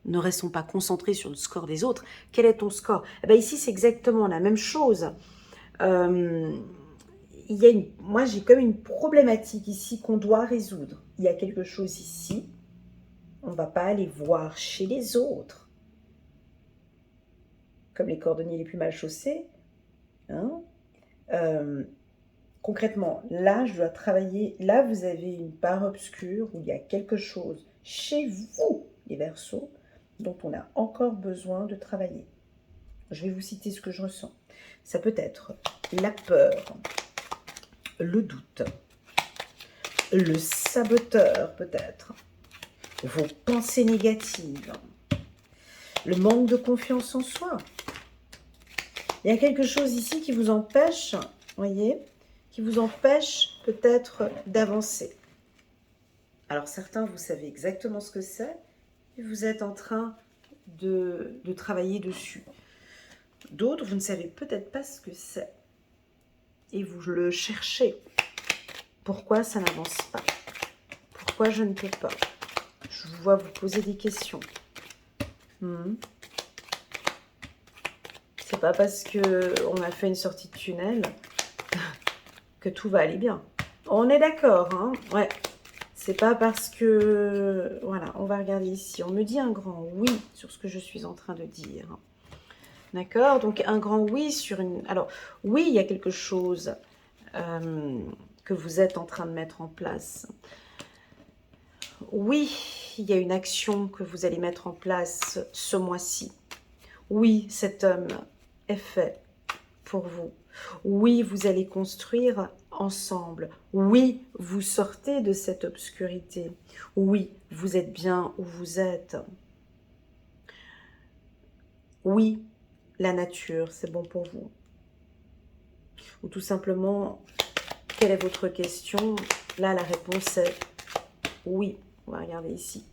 Ne restons pas concentrés sur le score des autres. Quel est ton score? Ici, c'est exactement la même chose. Moi, j'ai comme une problématique ici qu'on doit résoudre. Il y a quelque chose ici. On ne va pas aller voir chez les autres. Comme les cordonniers les plus mal chaussés. Concrètement, là, je dois travailler. Là, vous avez une part obscure où il y a quelque chose chez vous, les Verseaux, dont on a encore besoin de travailler. Je vais vous citer ce que je ressens. Ça peut être la peur, le doute, le saboteur peut-être, vos pensées négatives, le manque de confiance en soi. Il y a quelque chose ici qui vous empêche, voyez, qui vous empêche peut-être d'avancer. Alors certains, vous savez exactement ce que c'est, et vous êtes en train de travailler dessus. D'autres, vous ne savez peut-être pas ce que c'est. Et vous le cherchez. Pourquoi ça n'avance pas? Pourquoi je ne peux pas? Je vous vois vous poser des questions. C'est pas parce qu'on a fait une sortie de tunnel que tout va aller bien. On est d'accord, hein? Ouais. C'est pas parce que... Voilà, on va regarder ici. On me dit un grand oui sur ce que je suis en train de dire. D'accord? Donc, un grand oui sur une... Alors, oui, il y a quelque chose que vous êtes en train de mettre en place. Oui, il y a une action que vous allez mettre en place ce mois-ci. Oui, cet homme est fait pour vous. Oui, vous allez construire ensemble. Oui, vous sortez de cette obscurité. Oui, vous êtes bien où vous êtes. Oui, la nature, c'est bon pour vous. Ou tout simplement, quelle est votre question? Là, la réponse est oui. On va regarder ici.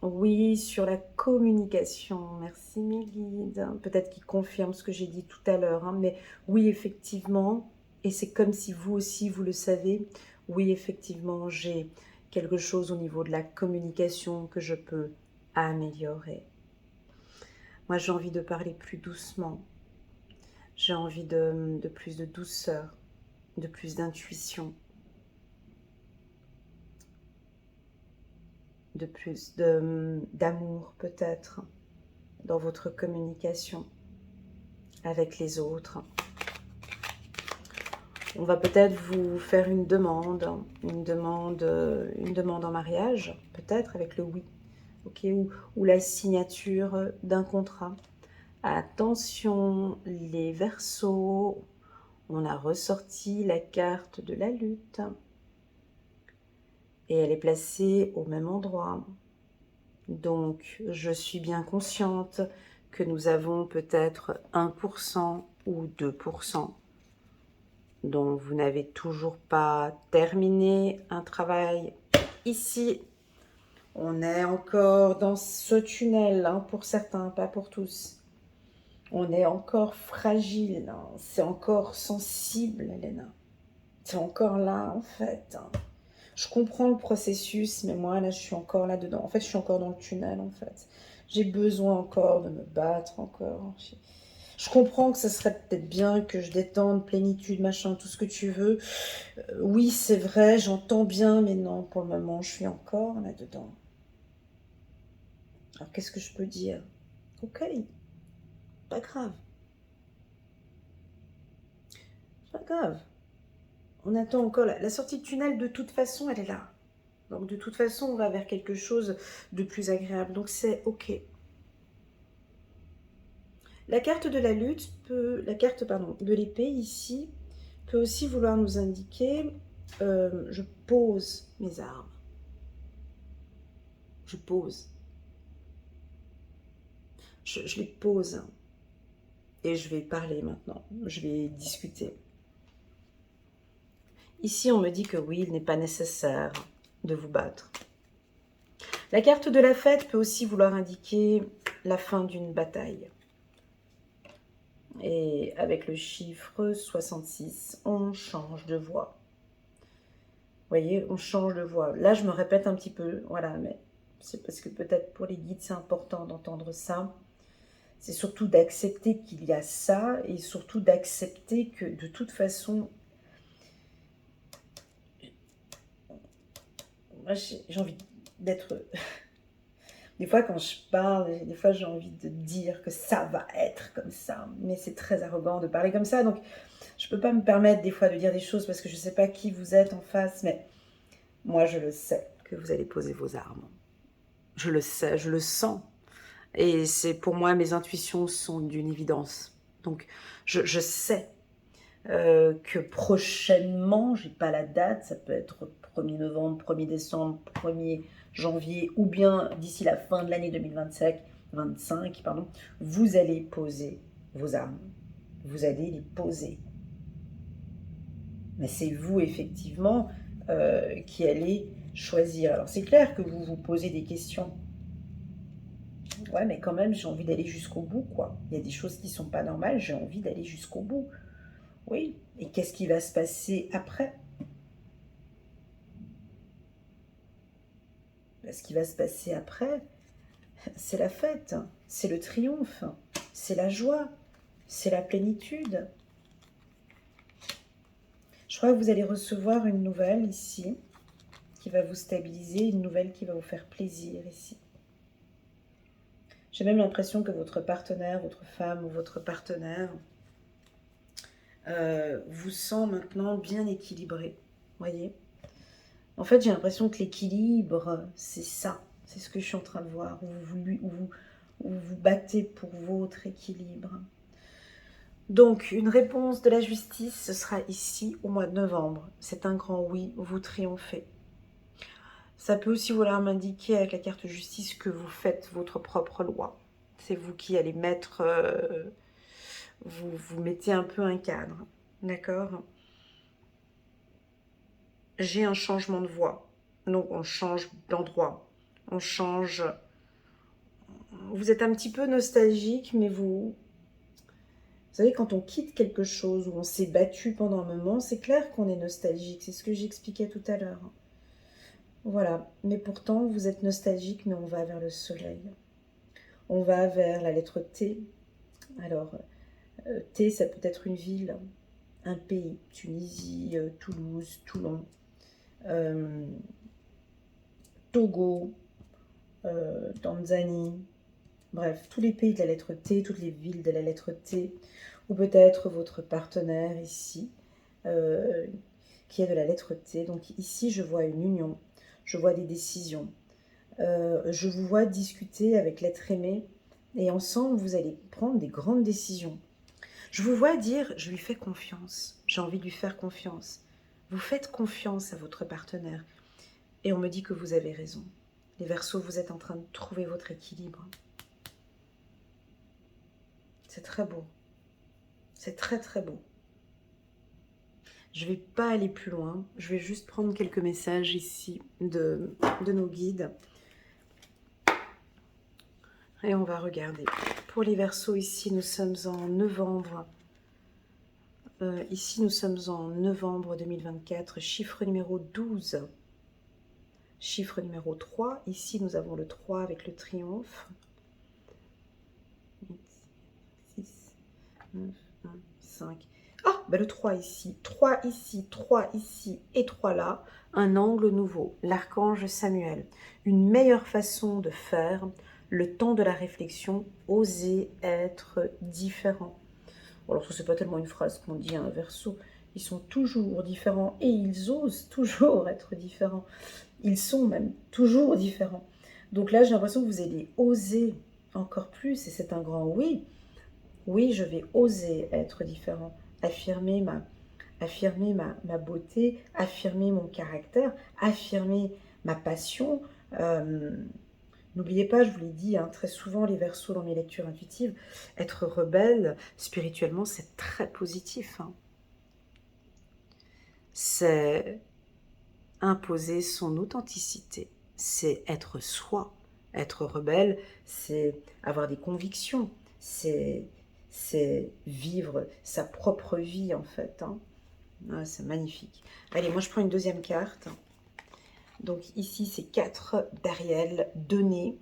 Oui, sur la communication. Merci mes guides. Peut-être qu'ils confirment ce que j'ai dit tout à l'heure. Mais oui, effectivement, et c'est comme si vous aussi, vous le savez, oui, effectivement, j'ai quelque chose au niveau de la communication que je peux améliorer. Moi, j'ai envie de parler plus doucement. J'ai envie de plus de douceur, de plus d'intuition, de plus d'amour peut-être dans votre communication avec les autres. On va peut-être vous faire une demande en mariage, peut-être avec le oui, ok, ou la signature d'un contrat. Attention, les Verseaux, on a ressorti la carte de la lutte et elle est placée au même endroit. Donc, je suis bien consciente que nous avons peut-être 1% ou 2%. Donc, vous n'avez toujours pas terminé un travail. Ici, on est encore dans ce tunnel, hein, pour certains, pas pour tous. On est encore fragile, hein. C'est encore sensible, Elena. C'est encore là, en fait. Je comprends le processus, mais moi, là, je suis encore là-dedans. En fait, je suis encore dans le tunnel, en fait. J'ai besoin encore de me battre, encore. Je comprends que ce serait peut-être bien que je détende, plénitude, machin, tout ce que tu veux. Oui, c'est vrai, j'entends bien, mais non, pour le moment, je suis encore là-dedans. Alors, qu'est-ce que je peux dire? Ok, pas grave. Pas grave. On attend encore la sortie de tunnel, de toute façon, elle est là. Donc, de toute façon, on va vers quelque chose de plus agréable. Donc, c'est ok. La carte de la lutte la carte de l'épée ici peut aussi vouloir nous indiquer je pose mes armes. Je pose. Je les pose. Et je vais parler maintenant. Je vais discuter. Ici, on me dit que oui, il n'est pas nécessaire de vous battre. La carte de la fête peut aussi vouloir indiquer la fin d'une bataille. Et avec le chiffre 66, on change de voix. Vous voyez, on change de voix. Là, je me répète un petit peu, voilà, mais c'est parce que peut-être pour les guides, c'est important d'entendre ça. C'est surtout d'accepter qu'il y a ça et surtout d'accepter que de toute façon, moi, j'ai envie d'être... Des fois, quand je parle, des fois, j'ai envie de dire que ça va être comme ça. Mais c'est très arrogant de parler comme ça. Donc, je ne peux pas me permettre des fois de dire des choses parce que je ne sais pas qui vous êtes en face. Mais moi, je le sais que vous allez poser vos armes. Je le sais, je le sens. Et c'est pour moi, mes intuitions sont d'une évidence. Donc, je sais que prochainement, j'ai pas la date, ça peut être 1er novembre, 1er décembre, 1er janvier, ou bien d'ici la fin de l'année 2025, pardon, vous allez poser vos armes. Vous allez les poser. Mais c'est vous, effectivement, qui allez choisir. Alors, c'est clair que vous vous posez des questions. Ouais, mais quand même, j'ai envie d'aller jusqu'au bout, quoi. Il y a des choses qui sont pas normales, j'ai envie d'aller jusqu'au bout. Oui, et qu'est-ce qui va se passer après? Ce qui va se passer après, c'est la fête, c'est le triomphe, c'est la joie, c'est la plénitude. Je crois que vous allez recevoir une nouvelle ici. qui va vous stabiliser, une nouvelle qui va vous faire plaisir ici. J'ai même l'impression que votre partenaire, votre femme ou votre partenaire vous sent maintenant bien équilibré, voyez. En fait, j'ai l'impression que l'équilibre, c'est ça. C'est ce que je suis en train de voir, où vous battez pour votre équilibre. Donc, une réponse de la justice, ce sera ici, au mois de novembre. C'est un grand oui, vous triomphez. Ça peut aussi vouloir m'indiquer avec la carte justice que vous faites votre propre loi. C'est vous qui allez mettre... vous mettez un peu un cadre, d'accord? J'ai un changement de voie. Donc, on change d'endroit. On change... Vous êtes un petit peu nostalgique, mais vous savez, quand on quitte quelque chose où on s'est battu pendant un moment, c'est clair qu'on est nostalgique. C'est ce que j'expliquais tout à l'heure. Voilà. Mais pourtant, vous êtes nostalgique, mais on va vers le soleil. On va vers la lettre T. Alors, T, ça peut être une ville, un pays. Tunisie, Toulouse, Toulon, Togo, Tanzanie. Bref, tous les pays de la lettre T, toutes les villes de la lettre T. Ou peut-être votre partenaire ici, qui est de la lettre T. Donc ici, je vois une union, je vois des décisions. Je vous vois discuter avec l'être aimé et ensemble, vous allez prendre des grandes décisions. Je vous vois dire, je lui fais confiance, j'ai envie de lui faire confiance. Vous faites confiance à votre partenaire et on me dit que vous avez raison. Les Verseaux, vous êtes en train de trouver votre équilibre. C'est très beau. C'est très très beau. Je ne vais pas aller plus loin. Je vais juste prendre quelques messages ici de nos guides. Et on va regarder. Pour les Verseaux, ici, nous sommes en novembre. Ici, nous sommes en novembre 2024. Chiffre numéro 12. Chiffre numéro 3. Ici, nous avons le 3 avec le triomphe. 6, 9, 1, 5. Ah, ben le 3 ici, 3 ici, 3 ici et 3 là. Un angle nouveau, l'archange Samuel. Une meilleure façon de faire, le temps de la réflexion, oser être différent. Alors, ce n'est pas tellement une phrase qu'on dit à un Verseau. Ils sont toujours différents et ils osent toujours être différents. Ils sont même toujours différents. Donc là, j'ai l'impression que vous allez oser encore plus et c'est un grand oui. Oui, je vais oser être différent. Affirmer ma beauté, affirmer mon caractère, affirmer ma passion. N'oubliez pas, je vous l'ai dit très souvent, les Verseaux dans mes lectures intuitives, être rebelle, spirituellement, c'est très positif. C'est imposer son authenticité, c'est être soi. Être rebelle, c'est avoir des convictions, c'est vivre sa propre vie en fait. C'est magnifique. Allez, moi je prends une deuxième carte. Donc ici c'est 4 d'Ariel. Donner.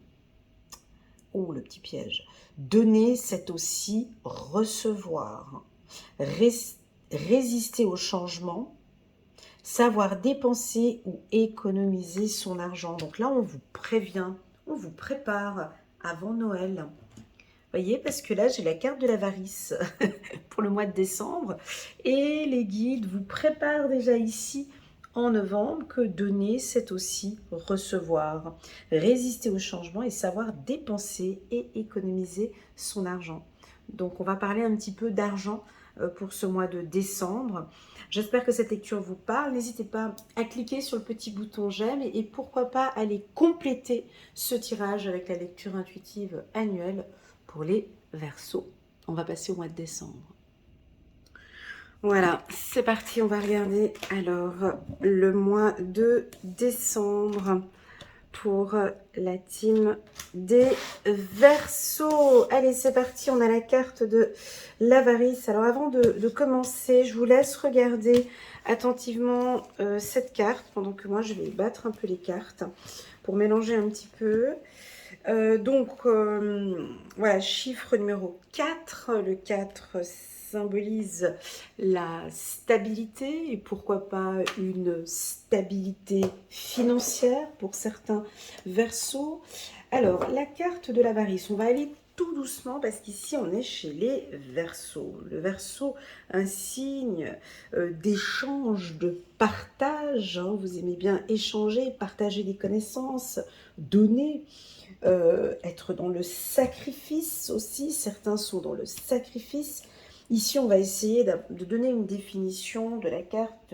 Oh, le petit piège. Donner, c'est aussi recevoir. Résister au changement. Savoir dépenser ou économiser son argent. Donc là, on vous prévient, on vous prépare avant Noël. Voyez, parce que là, j'ai la carte de l'avarice pour le mois de décembre. Et les guides vous préparent déjà ici en novembre que donner, c'est aussi recevoir. Résister au changement et savoir dépenser et économiser son argent. Donc, on va parler un petit peu d'argent pour ce mois de décembre. J'espère que cette lecture vous parle. N'hésitez pas à cliquer sur le petit bouton j'aime et pourquoi pas aller compléter ce tirage avec la lecture intuitive annuelle pour les Verseaux. On va passer au mois de décembre. Voilà, c'est parti, on va regarder alors le mois de décembre pour la team des Verseaux. Allez, c'est parti, on a la carte de l'avarice. Alors avant de commencer, je vous laisse regarder attentivement cette carte pendant que moi je vais battre un peu les cartes pour mélanger un petit peu. Voilà, chiffre numéro 4. Le 4 symbolise la stabilité et pourquoi pas une stabilité financière pour certains Verseaux. Alors, la carte de l'avarice, on va aller tout doucement parce qu'ici on est chez les Verseaux. Le Verseau, un signe d'échange, de partage, hein. Vous aimez bien échanger, partager des connaissances, donner, être dans le sacrifice aussi. Certains sont dans le sacrifice. Ici, on va essayer de donner une définition de la carte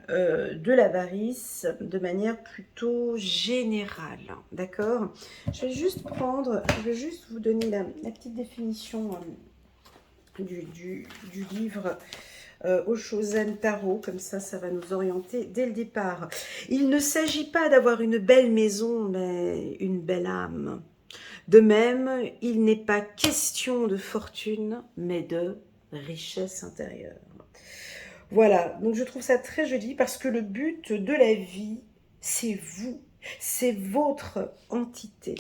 de l'avarice de manière plutôt générale, d'accord? Je vais juste vous donner la petite définition du livre Oshozen Tarot, comme ça va nous orienter dès le départ. Il ne s'agit pas d'avoir une belle maison, mais une belle âme. De même, il n'est pas question de fortune, mais de richesse intérieure. Voilà, donc je trouve ça très joli parce que le but de la vie, c'est vous, c'est votre entité.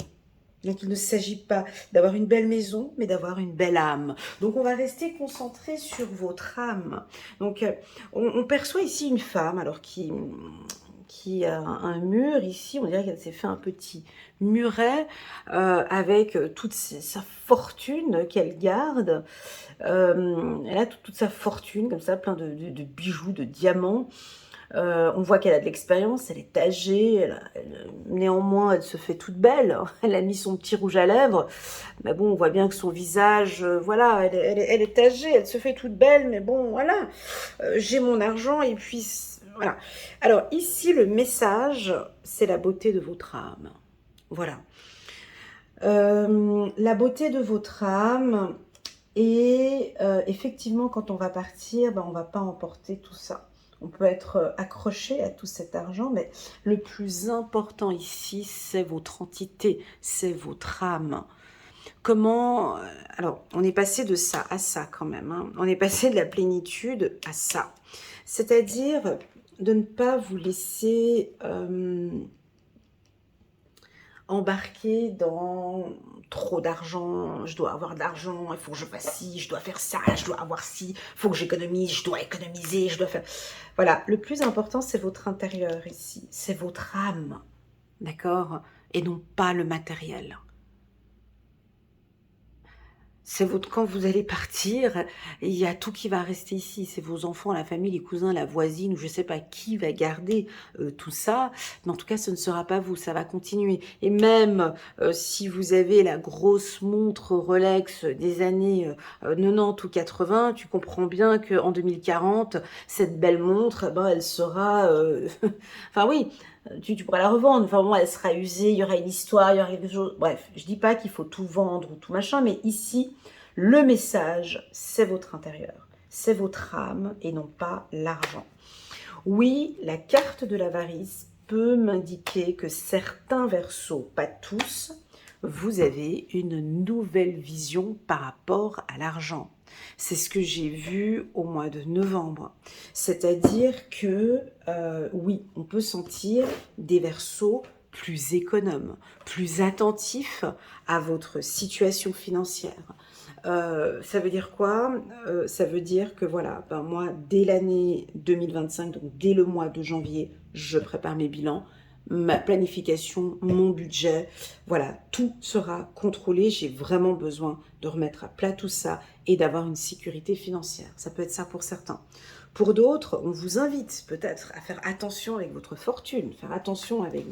Donc il ne s'agit pas d'avoir une belle maison, mais d'avoir une belle âme. Donc on va rester concentré sur votre âme. Donc on perçoit ici une femme, alors qui a un mur ici, on dirait qu'elle s'est fait un petit muret avec toute sa fortune qu'elle garde. Elle a toute sa fortune, comme ça, plein de bijoux, de diamants. On voit qu'elle a de l'expérience, elle est âgée, néanmoins elle se fait toute belle, elle a mis son petit rouge à lèvres, mais bon on voit bien que son visage, voilà, elle est âgée, elle se fait toute belle, mais bon voilà, j'ai mon argent et puis voilà. Alors ici le message, c'est la beauté de votre âme, voilà. La beauté de votre âme, et effectivement quand on va partir, on ne va pas emporter tout ça. On peut être accroché à tout cet argent, mais le plus important ici, c'est votre entité, c'est votre âme. Comment... Alors, on est passé de ça à ça quand même, hein. On est passé de la plénitude à ça. C'est-à-dire de ne pas vous laisser embarquer dans trop d'argent, je dois avoir de l'argent, il faut que je fasse ci, je dois faire ça, je dois avoir ci, il faut que j'économise, je dois économiser, je dois faire... Voilà, le plus important, c'est votre intérieur ici, c'est votre âme, d'accord? Et non pas le matériel. C'est votre, quand vous allez partir, il y a tout qui va rester ici. C'est vos enfants, la famille, les cousins, la voisine, ou je ne sais pas qui va garder tout ça. Mais en tout cas, ce ne sera pas vous, ça va continuer. Et même si vous avez la grosse montre Rolex des années 90 ou 80, tu comprends bien qu'en 2040, cette belle montre, elle sera... enfin oui, tu pourras la revendre, enfin bon, elle sera usée, il y aura une histoire, il y aura quelque chose. Bref, je dis pas qu'il faut tout vendre ou tout machin, mais ici, le message, c'est votre intérieur, c'est votre âme et non pas l'argent. Oui, la carte de l'avarice peut m'indiquer que certains Verseaux, pas tous, vous avez une nouvelle vision par rapport à l'argent. C'est ce que j'ai vu au mois de novembre. C'est-à-dire que, oui, on peut sentir des Verseaux plus économes, plus attentifs à votre situation financière. Ça veut dire quoi? Ça veut dire que voilà, moi, dès l'année 2025, donc dès le mois de janvier, je prépare mes bilans, ma planification, mon budget, voilà, tout sera contrôlé. J'ai vraiment besoin de remettre à plat tout ça et d'avoir une sécurité financière. Ça peut être ça pour certains. Pour d'autres, on vous invite peut-être à faire attention avec votre fortune, faire attention avec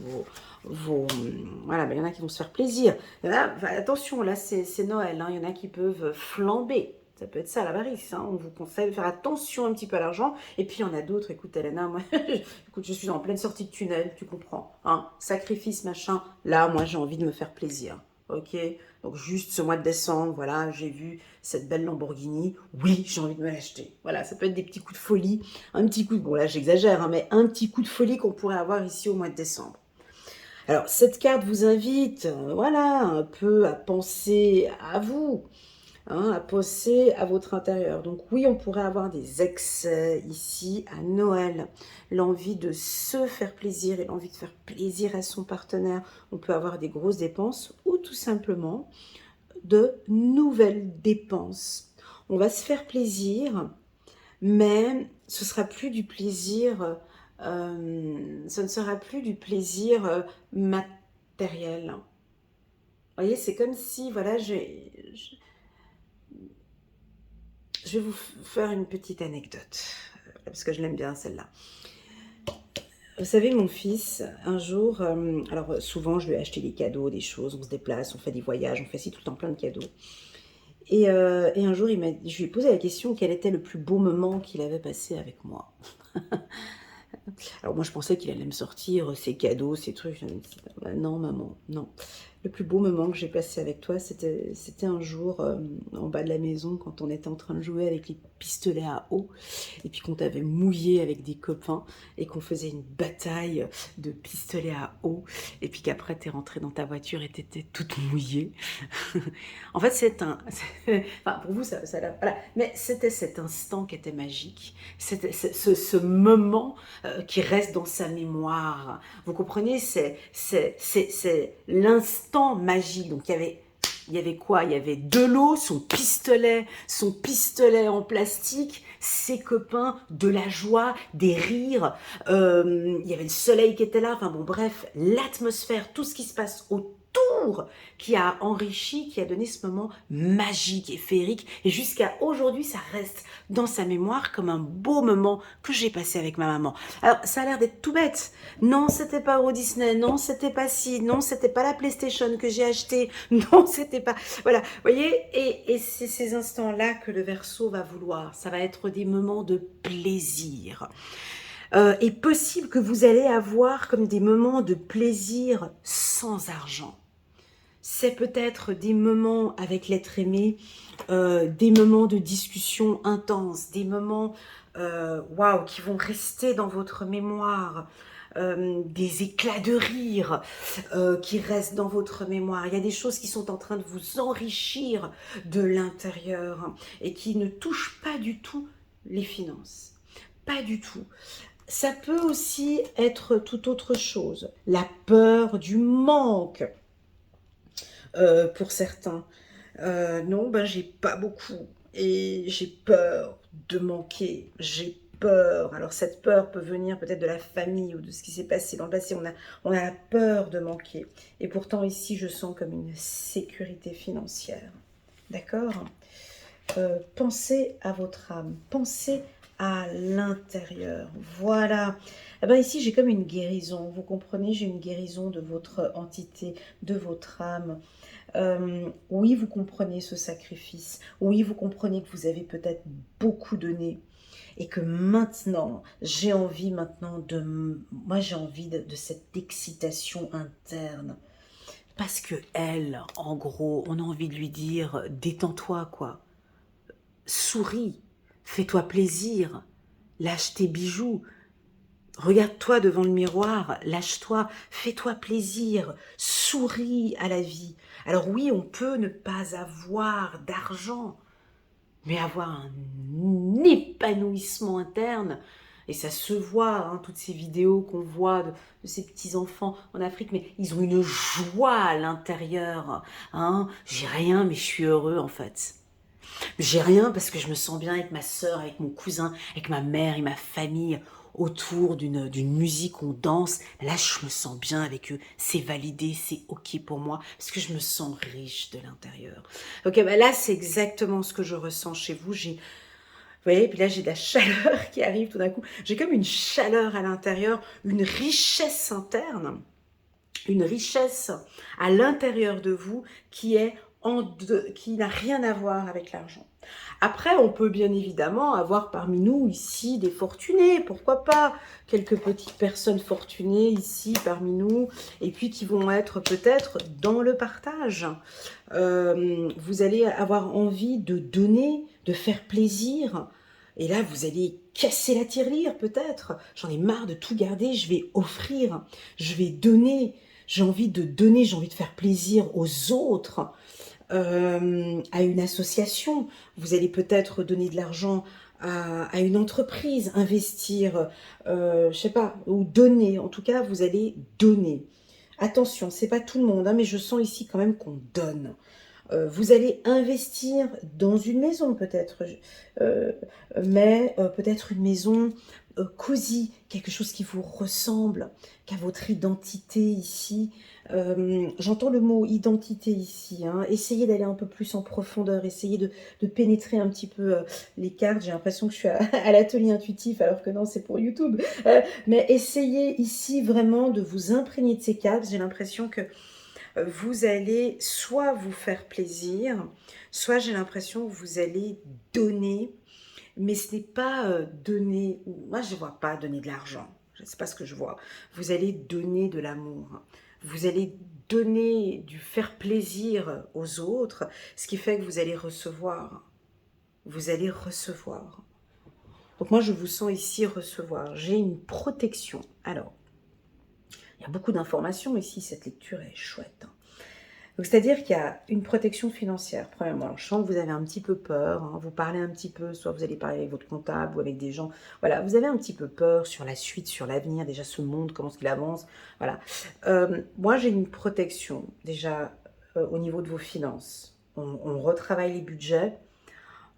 voilà, il y en a qui vont se faire plaisir. Il y en a, attention, là c'est Noël, hein, il y en a qui peuvent flamber. Ça peut être ça, l'avarice. Hein. On vous conseille de faire attention un petit peu à l'argent. Et puis, il y en a d'autres. Écoute, Elena, moi, écoute, je suis en pleine sortie de tunnel, tu comprends. Hein. Sacrifice, machin. Là, moi, j'ai envie de me faire plaisir. Ok? Donc, juste ce mois de décembre, voilà, j'ai vu cette belle Lamborghini. Oui, j'ai envie de me l'acheter. Voilà, ça peut être des petits coups de folie. Un petit coup, bon là, j'exagère, hein, mais un petit coup de folie qu'on pourrait avoir ici au mois de décembre. Alors, cette carte vous invite, voilà, un peu à penser à vous. hein, à penser à votre intérieur. Donc oui, on pourrait avoir des excès ici à Noël, l'envie de se faire plaisir et l'envie de faire plaisir à son partenaire. On peut avoir des grosses dépenses ou tout simplement de nouvelles dépenses. On va se faire plaisir, mais ce sera plus du plaisir, ce ne sera plus du plaisir matériel. Vous voyez, c'est comme si, voilà, je vais vous faire une petite anecdote, parce que je l'aime bien celle-là. Vous savez, mon fils, un jour, alors souvent je lui ai acheté des cadeaux, des choses, on se déplace, on fait des voyages, on fait ci tout le temps plein de cadeaux. Et un jour, je lui ai posé la question quel était le plus beau moment qu'il avait passé avec moi. Alors moi, je pensais qu'il allait me sortir ses cadeaux, ses trucs. Je me dis, bah non, maman, non. Le plus beau moment que j'ai passé avec toi, c'était un jour en bas de la maison quand on était en train de jouer avec les pistolets à eau et puis qu'on t'avait mouillé avec des copains et qu'on faisait une bataille de pistolets à eau et puis qu'après t'es rentrée dans ta voiture et t'étais toute mouillée. En fait, enfin, pour vous, voilà. Mais c'était cet instant qui était magique. C'était ce moment qui reste dans sa mémoire. Vous comprenez, c'est l'instant magique. Donc il y avait quoi? Il y avait de l'eau, son pistolet en plastique, ses copains, de la joie, des rires. Il y avait le soleil qui était là. Enfin bon, bref, l'atmosphère, tout ce qui se passe autour qui a enrichi, qui a donné ce moment magique et féerique. Et jusqu'à aujourd'hui, ça reste dans sa mémoire comme un beau moment que j'ai passé avec ma maman. Alors, ça a l'air d'être tout bête. Non, c'était pas Euro Disney. Non, c'était pas ci. Non, c'était pas la PlayStation que j'ai achetée. Non, c'était pas... Voilà, vous voyez. Et c'est ces instants-là que le Verseau va vouloir. Ça va être des moments de plaisir. Et possible que vous allez avoir comme des moments de plaisir sans argent. C'est peut-être des moments avec l'être aimé, des moments de discussion intense, des moments waouh, qui vont rester dans votre mémoire, des éclats de rire qui restent dans votre mémoire. Il y a des choses qui sont en train de vous enrichir de l'intérieur et qui ne touchent pas du tout les finances. Pas du tout. Ça peut aussi être tout autre chose. La peur du manque. Pour certains. Non, ben j'ai pas beaucoup et j'ai peur de manquer, j'ai peur. Alors cette peur peut venir peut-être de la famille ou de ce qui s'est passé dans le passé. On a la peur de manquer. Et pourtant ici, je sens comme une sécurité financière. D'accord? Pensez à votre âme, pensez à l'intérieur. Voilà. Eh ben ici, j'ai comme une guérison. Vous comprenez, j'ai une guérison de votre entité, de votre âme. Oui, vous comprenez ce sacrifice. Oui, vous comprenez que vous avez peut-être beaucoup donné et que maintenant, j'ai envie moi j'ai envie de cette excitation interne. Parce que elle, en gros, on a envie de lui dire, détends-toi quoi. Souris, fais-toi plaisir, lâche tes bijoux, regarde-toi devant le miroir, lâche-toi, fais-toi plaisir, souris à la vie. Alors oui, on peut ne pas avoir d'argent, mais avoir un épanouissement interne. Et ça se voit, hein, toutes ces vidéos qu'on voit de ces petits-enfants en Afrique, mais ils ont une joie à l'intérieur. Hein. J'ai rien, mais je suis heureux en fait. J'ai rien parce que je me sens bien avec ma sœur, avec mon cousin, avec ma mère et ma famille autour d'une musique, on danse. Là, je me sens bien avec eux. C'est validé, c'est OK pour moi parce que je me sens riche de l'intérieur. Ok, bah là, c'est exactement ce que je ressens chez vous. Vous voyez, puis là, j'ai de la chaleur qui arrive tout d'un coup. J'ai comme une chaleur à l'intérieur, une richesse interne, une richesse à l'intérieur de vous qui est qui n'a rien à voir avec l'argent. Après, on peut bien évidemment avoir parmi nous ici des fortunés, pourquoi pas, quelques petites personnes fortunées ici parmi nous, et puis qui vont être peut-être dans le partage. Vous allez avoir envie de donner, de faire plaisir, et là vous allez casser la tirelire peut-être. J'en ai marre de tout garder, je vais offrir, je vais donner, j'ai envie de donner, j'ai envie de faire plaisir aux autres. à une association, vous allez peut-être donner de l'argent à une entreprise, investir, je sais pas, ou donner. En tout cas, vous allez donner. Attention, c'est pas tout le monde, hein, mais je sens ici quand même qu'on donne. Vous allez investir dans une maison peut-être, mais peut-être une maison cosy, quelque chose qui vous ressemble, qui a votre identité ici. J'entends le mot identité ici, hein. Essayez d'aller un peu plus en profondeur, essayez de pénétrer un petit peu les cartes. J'ai l'impression que je suis à l'atelier intuitif alors que non, c'est pour YouTube. Mais essayez ici vraiment de vous imprégner de ces cartes. J'ai l'impression que vous allez soit vous faire plaisir, soit j'ai l'impression que vous allez donner, mais ce n'est pas donner, moi je ne vois pas donner de l'argent, je ne sais pas ce que je vois, vous allez donner de l'amour, vous allez donner du faire plaisir aux autres, ce qui fait que vous allez recevoir, vous allez recevoir. Donc moi je vous sens ici recevoir, j'ai une protection. Alors, il y a beaucoup d'informations ici, cette lecture est chouette, hein. Donc, c'est-à-dire qu'il y a une protection financière, premièrement. Alors, je sens que vous avez un petit peu peur, hein, vous parlez un petit peu, soit vous allez parler avec votre comptable ou avec des gens. Voilà, vous avez un petit peu peur sur la suite, sur l'avenir, déjà ce monde, comment est-ce qu'il avance. Voilà. Moi, j'ai une protection, déjà, au niveau de vos finances. On retravaille les budgets,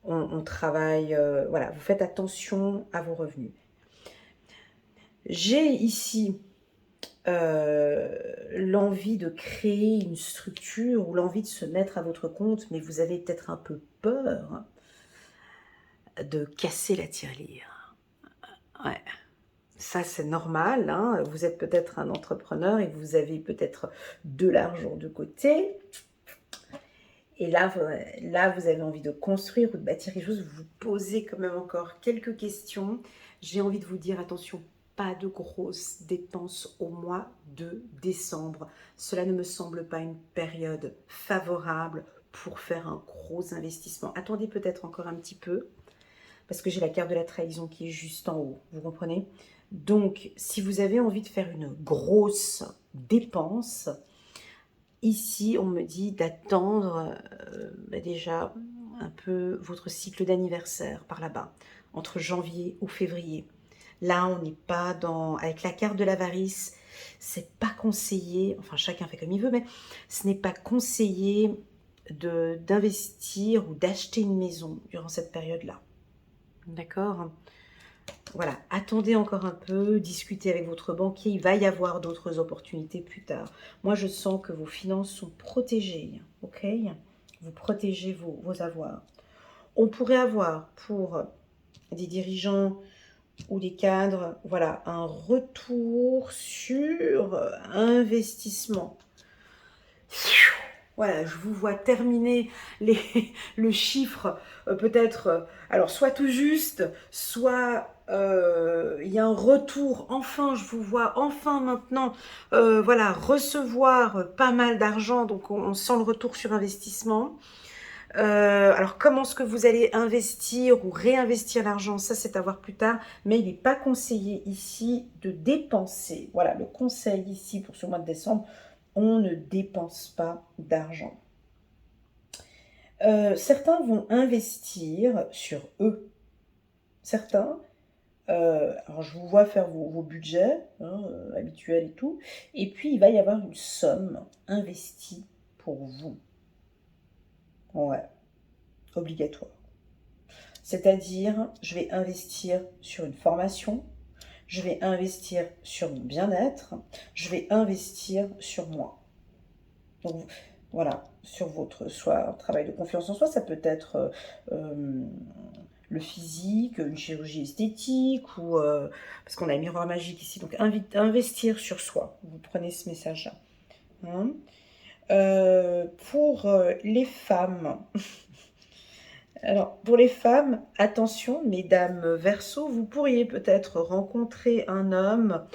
on travaille, voilà, vous faites attention à vos revenus. J'ai ici l'envie de créer une structure ou l'envie de se mettre à votre compte, mais vous avez peut-être un peu peur de casser la tirelire. Ouais, ça c'est normal, hein. Vous êtes peut-être un entrepreneur et vous avez peut-être de l'argent de côté. Et là, vous avez envie de construire ou de bâtir quelque chose, vous vous posez quand même encore quelques questions. J'ai envie de vous dire, attention, pas de grosses dépenses au mois de décembre. Cela ne me semble pas une période favorable pour faire un gros investissement. Attendez peut-être encore un petit peu, parce que j'ai la carte de la trahison qui est juste en haut, vous comprenez? Donc, si vous avez envie de faire une grosse dépense, ici, on me dit d'attendre déjà un peu votre cycle d'anniversaire par là-bas, entre janvier ou février. Là, on n'est pas dans... Avec la carte de l'avarice, c'est pas conseillé, enfin chacun fait comme il veut, mais ce n'est pas conseillé d'investir ou d'acheter une maison durant cette période-là. D'accord? Voilà, attendez encore un peu, discutez avec votre banquier, il va y avoir d'autres opportunités plus tard. Moi, je sens que vos finances sont protégées, ok? Vous protégez vos avoirs. On pourrait avoir pour des dirigeants ou des cadres, voilà, un retour sur investissement. Voilà, je vous vois terminer le chiffre, peut-être, alors soit tout juste, soit il y a un retour, enfin, je vous vois enfin maintenant, voilà, recevoir pas mal d'argent, donc on sent le retour sur investissement. Alors, comment est-ce que vous allez investir ou réinvestir l'argent? Ça, c'est à voir plus tard, mais il n'est pas conseillé ici de dépenser. Voilà, le conseil ici pour ce mois de décembre, on ne dépense pas d'argent. Certains vont investir sur eux. Certains, alors je vous vois faire vos budgets hein, habituels et tout, et puis il va y avoir une somme investie pour vous. Ouais, obligatoire. C'est-à-dire, je vais investir sur une formation, je vais investir sur mon bien-être, je vais investir sur moi. Donc, voilà, sur votre soit travail de confiance en soi, ça peut être le physique, une chirurgie esthétique, ou parce qu'on a un miroir magique ici, donc investir sur soi. Vous prenez ce message-là. Hein. Pour les femmes, alors pour les femmes, attention, mesdames Verseau, vous pourriez peut-être rencontrer un homme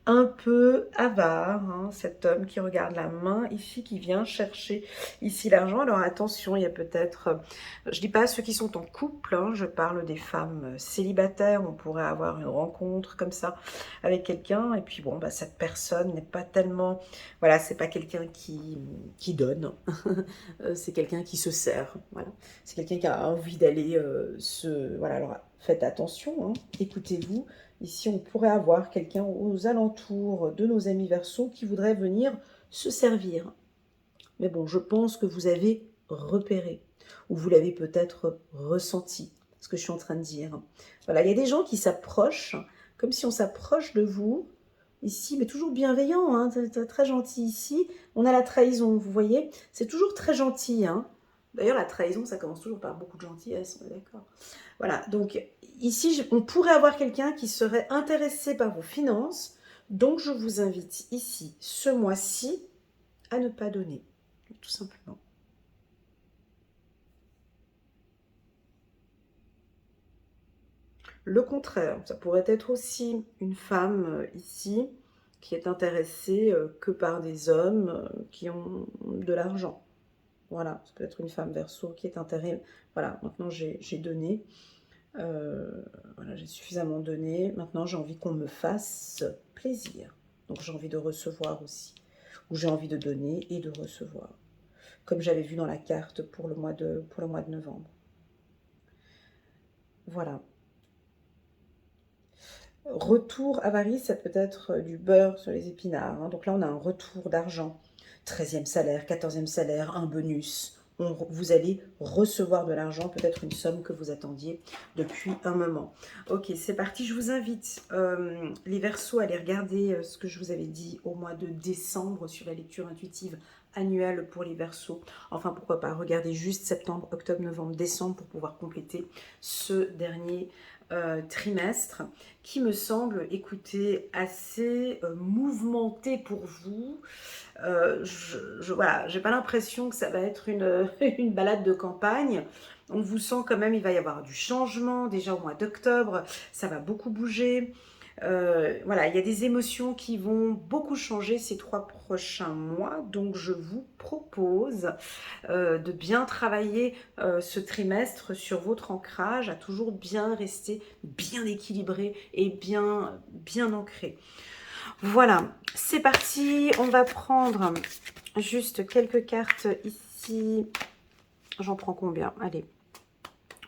un peu avare, hein, cet homme qui regarde la main ici, qui vient chercher ici l'argent. Alors attention, il y a peut-être, je dis pas ceux qui sont en couple, hein, je parle des femmes célibataires, on pourrait avoir une rencontre comme ça avec quelqu'un, et puis bon, bah, cette personne n'est pas tellement, voilà, c'est pas quelqu'un qui donne, c'est quelqu'un qui se sert, voilà. C'est quelqu'un qui a envie d'aller voilà, alors faites attention, hein, écoutez-vous. Ici, on pourrait avoir quelqu'un aux alentours de nos amis Verseaux qui voudrait venir se servir. Mais bon, je pense que vous avez repéré, ou vous l'avez peut-être ressenti, ce que je suis en train de dire. Voilà, il y a des gens qui s'approchent, comme si on s'approche de vous, ici, mais toujours bienveillant, hein, très gentil ici. On a la trahison, vous voyez, c'est toujours très gentil, hein. D'ailleurs, la trahison, ça commence toujours par beaucoup de gentillesse, on est d'accord. Voilà, donc ici, on pourrait avoir quelqu'un qui serait intéressé par vos finances. Donc, je vous invite ici, ce mois-ci, à ne pas donner, tout simplement. Le contraire, ça pourrait être aussi une femme ici qui est intéressée que par des hommes qui ont de l'argent. Voilà, ça peut être une femme Verseau qui est intéressée. Voilà, maintenant j'ai donné. Voilà, j'ai suffisamment donné. Maintenant, j'ai envie qu'on me fasse plaisir. Donc, j'ai envie de recevoir aussi. Ou j'ai envie de donner et de recevoir. Comme j'avais vu dans la carte pour le mois de novembre. Voilà. Retour avarice, ça peut être du beurre sur les épinards, hein. Donc là, on a un retour d'argent. 13e salaire, 14e salaire, un bonus. Vous allez recevoir de l'argent, peut-être une somme que vous attendiez depuis un moment. Ok, c'est parti. Je vous invite, les Verseaux, à aller regarder ce que je vous avais dit au mois de décembre sur la lecture intuitive annuelle pour les Verseaux. Enfin, pourquoi pas regarder juste septembre, octobre, novembre, décembre pour pouvoir compléter ce dernier trimestre qui me semble, écoutez, assez mouvementé pour vous. Voilà, j'ai pas l'impression que ça va être une balade de campagne. On vous sent quand même, il va y avoir du changement. Déjà au mois d'octobre, ça va beaucoup bouger. Voilà, il y a des émotions qui vont beaucoup changer ces 3 prochains mois. Donc, je vous propose de bien travailler ce trimestre sur votre ancrage, à toujours bien rester bien équilibré et bien ancré. Voilà, c'est parti. On va prendre juste quelques cartes ici. J'en prends combien? Allez,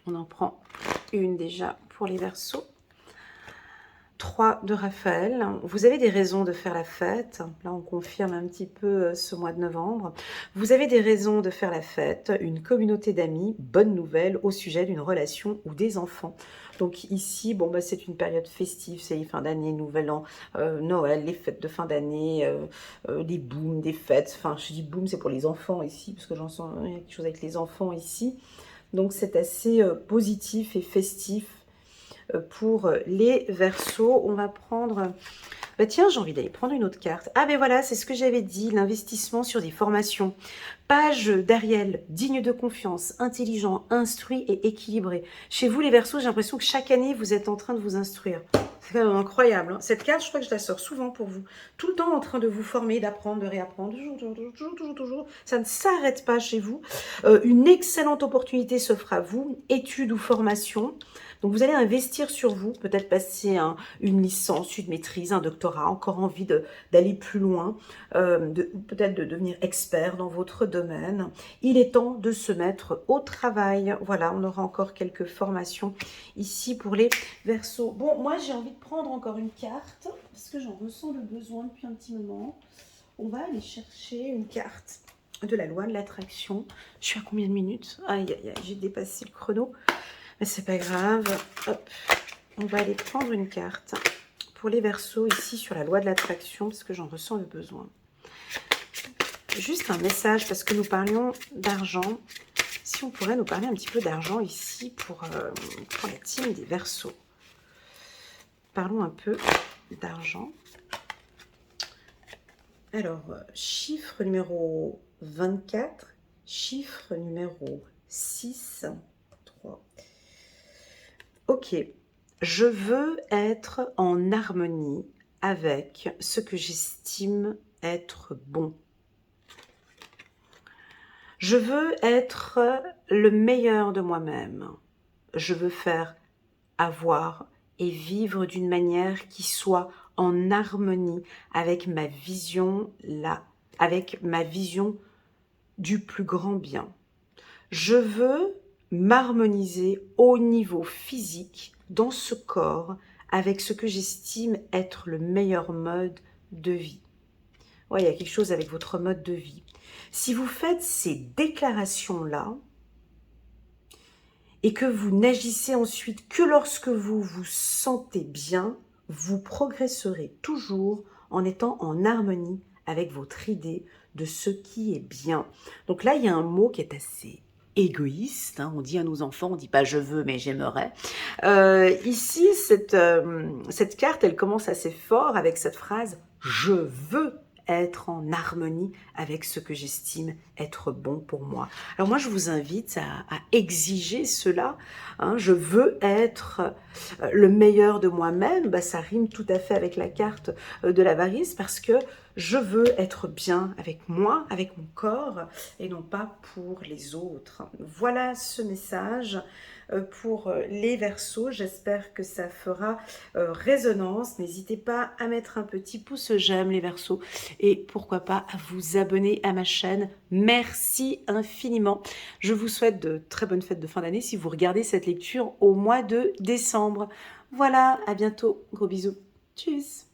on en prend une déjà pour les Verseaux. 3 de Raphaël. Vous avez des raisons de faire la fête. Là, on confirme un petit peu ce mois de novembre. Vous avez des raisons de faire la fête, une communauté d'amis, bonne nouvelle au sujet d'une relation ou des enfants. Donc ici, bon, bah, c'est une période festive, c'est les fins d'année, nouvel an, Noël, les fêtes de fin d'année, les booms, des fêtes. Enfin, je dis boom, c'est pour les enfants ici, parce que j'en sens, il y a quelque chose avec les enfants ici. Donc c'est assez positif et festif pour les Verseaux. On va prendre... Bah tiens, j'ai envie d'aller prendre une autre carte. Ah ben voilà, c'est ce que j'avais dit, l'investissement sur des formations. Page d'Ariel, digne de confiance, intelligent, instruit et équilibré. Chez vous les Verseaux, j'ai l'impression que chaque année, vous êtes en train de vous instruire. C'est quand même incroyable, hein. Cette carte, je crois que je la sors souvent pour vous. Tout le temps en train de vous former, d'apprendre, de réapprendre. Toujours. Ça ne s'arrête pas chez vous. Une excellente opportunité s'offre à vous, études ou formation. Donc vous allez investir sur vous, peut-être passer une licence, une maîtrise, un doctorat, encore envie d'aller plus loin, peut-être de devenir expert dans votre domaine. Il est temps de se mettre au travail. Voilà, on aura encore quelques formations ici pour les Verseaux. Bon, moi j'ai envie de prendre encore une carte, parce que j'en ressens le besoin depuis un petit moment. On va aller chercher une carte de la loi de l'attraction. Je suis à combien de minutes? Aïe, aïe, aïe, j'ai dépassé le chrono. Mais c'est pas grave. Hop. On va aller prendre une carte pour les Verseaux ici sur la loi de l'attraction, parce que j'en ressens le besoin. Juste un message, parce que nous parlions d'argent. Si on pourrait nous parler un petit peu d'argent ici pour la team des Verseaux. Parlons un peu d'argent. Alors, chiffre numéro 24, chiffre numéro 6, 3. Ok, je veux être en harmonie avec ce que j'estime être bon. Je veux être le meilleur de moi-même. Je veux faire, avoir et vivre d'une manière qui soit en harmonie avec ma vision, avec ma vision du plus grand bien. Je veux m'harmoniser au niveau physique, dans ce corps, avec ce que j'estime être le meilleur mode de vie. Ouais, il y a quelque chose avec votre mode de vie. Si vous faites ces déclarations-là, et que vous n'agissez ensuite que lorsque vous vous sentez bien, vous progresserez toujours en étant en harmonie avec votre idée de ce qui est bien. Donc là, il y a un mot qui est assez égoïste, hein. On dit à nos enfants, on dit pas je veux mais j'aimerais. Ici, cette carte, elle commence assez fort avec cette phrase « je veux » être en harmonie avec ce que j'estime être bon pour moi. Alors moi, je vous invite à exiger cela. Hein. Je veux être le meilleur de moi-même. Bah, ça rime tout à fait avec la carte de l'avarice parce que je veux être bien avec moi, avec mon corps et non pas pour les autres. Voilà ce message pour les Verseaux. J'espère que ça fera résonance. N'hésitez pas à mettre un petit pouce j'aime les Verseaux et pourquoi pas à vous abonner à ma chaîne. Merci infiniment. Je vous souhaite de très bonnes fêtes de fin d'année si vous regardez cette lecture au mois de décembre. Voilà, à bientôt. Gros bisous. Tchuss.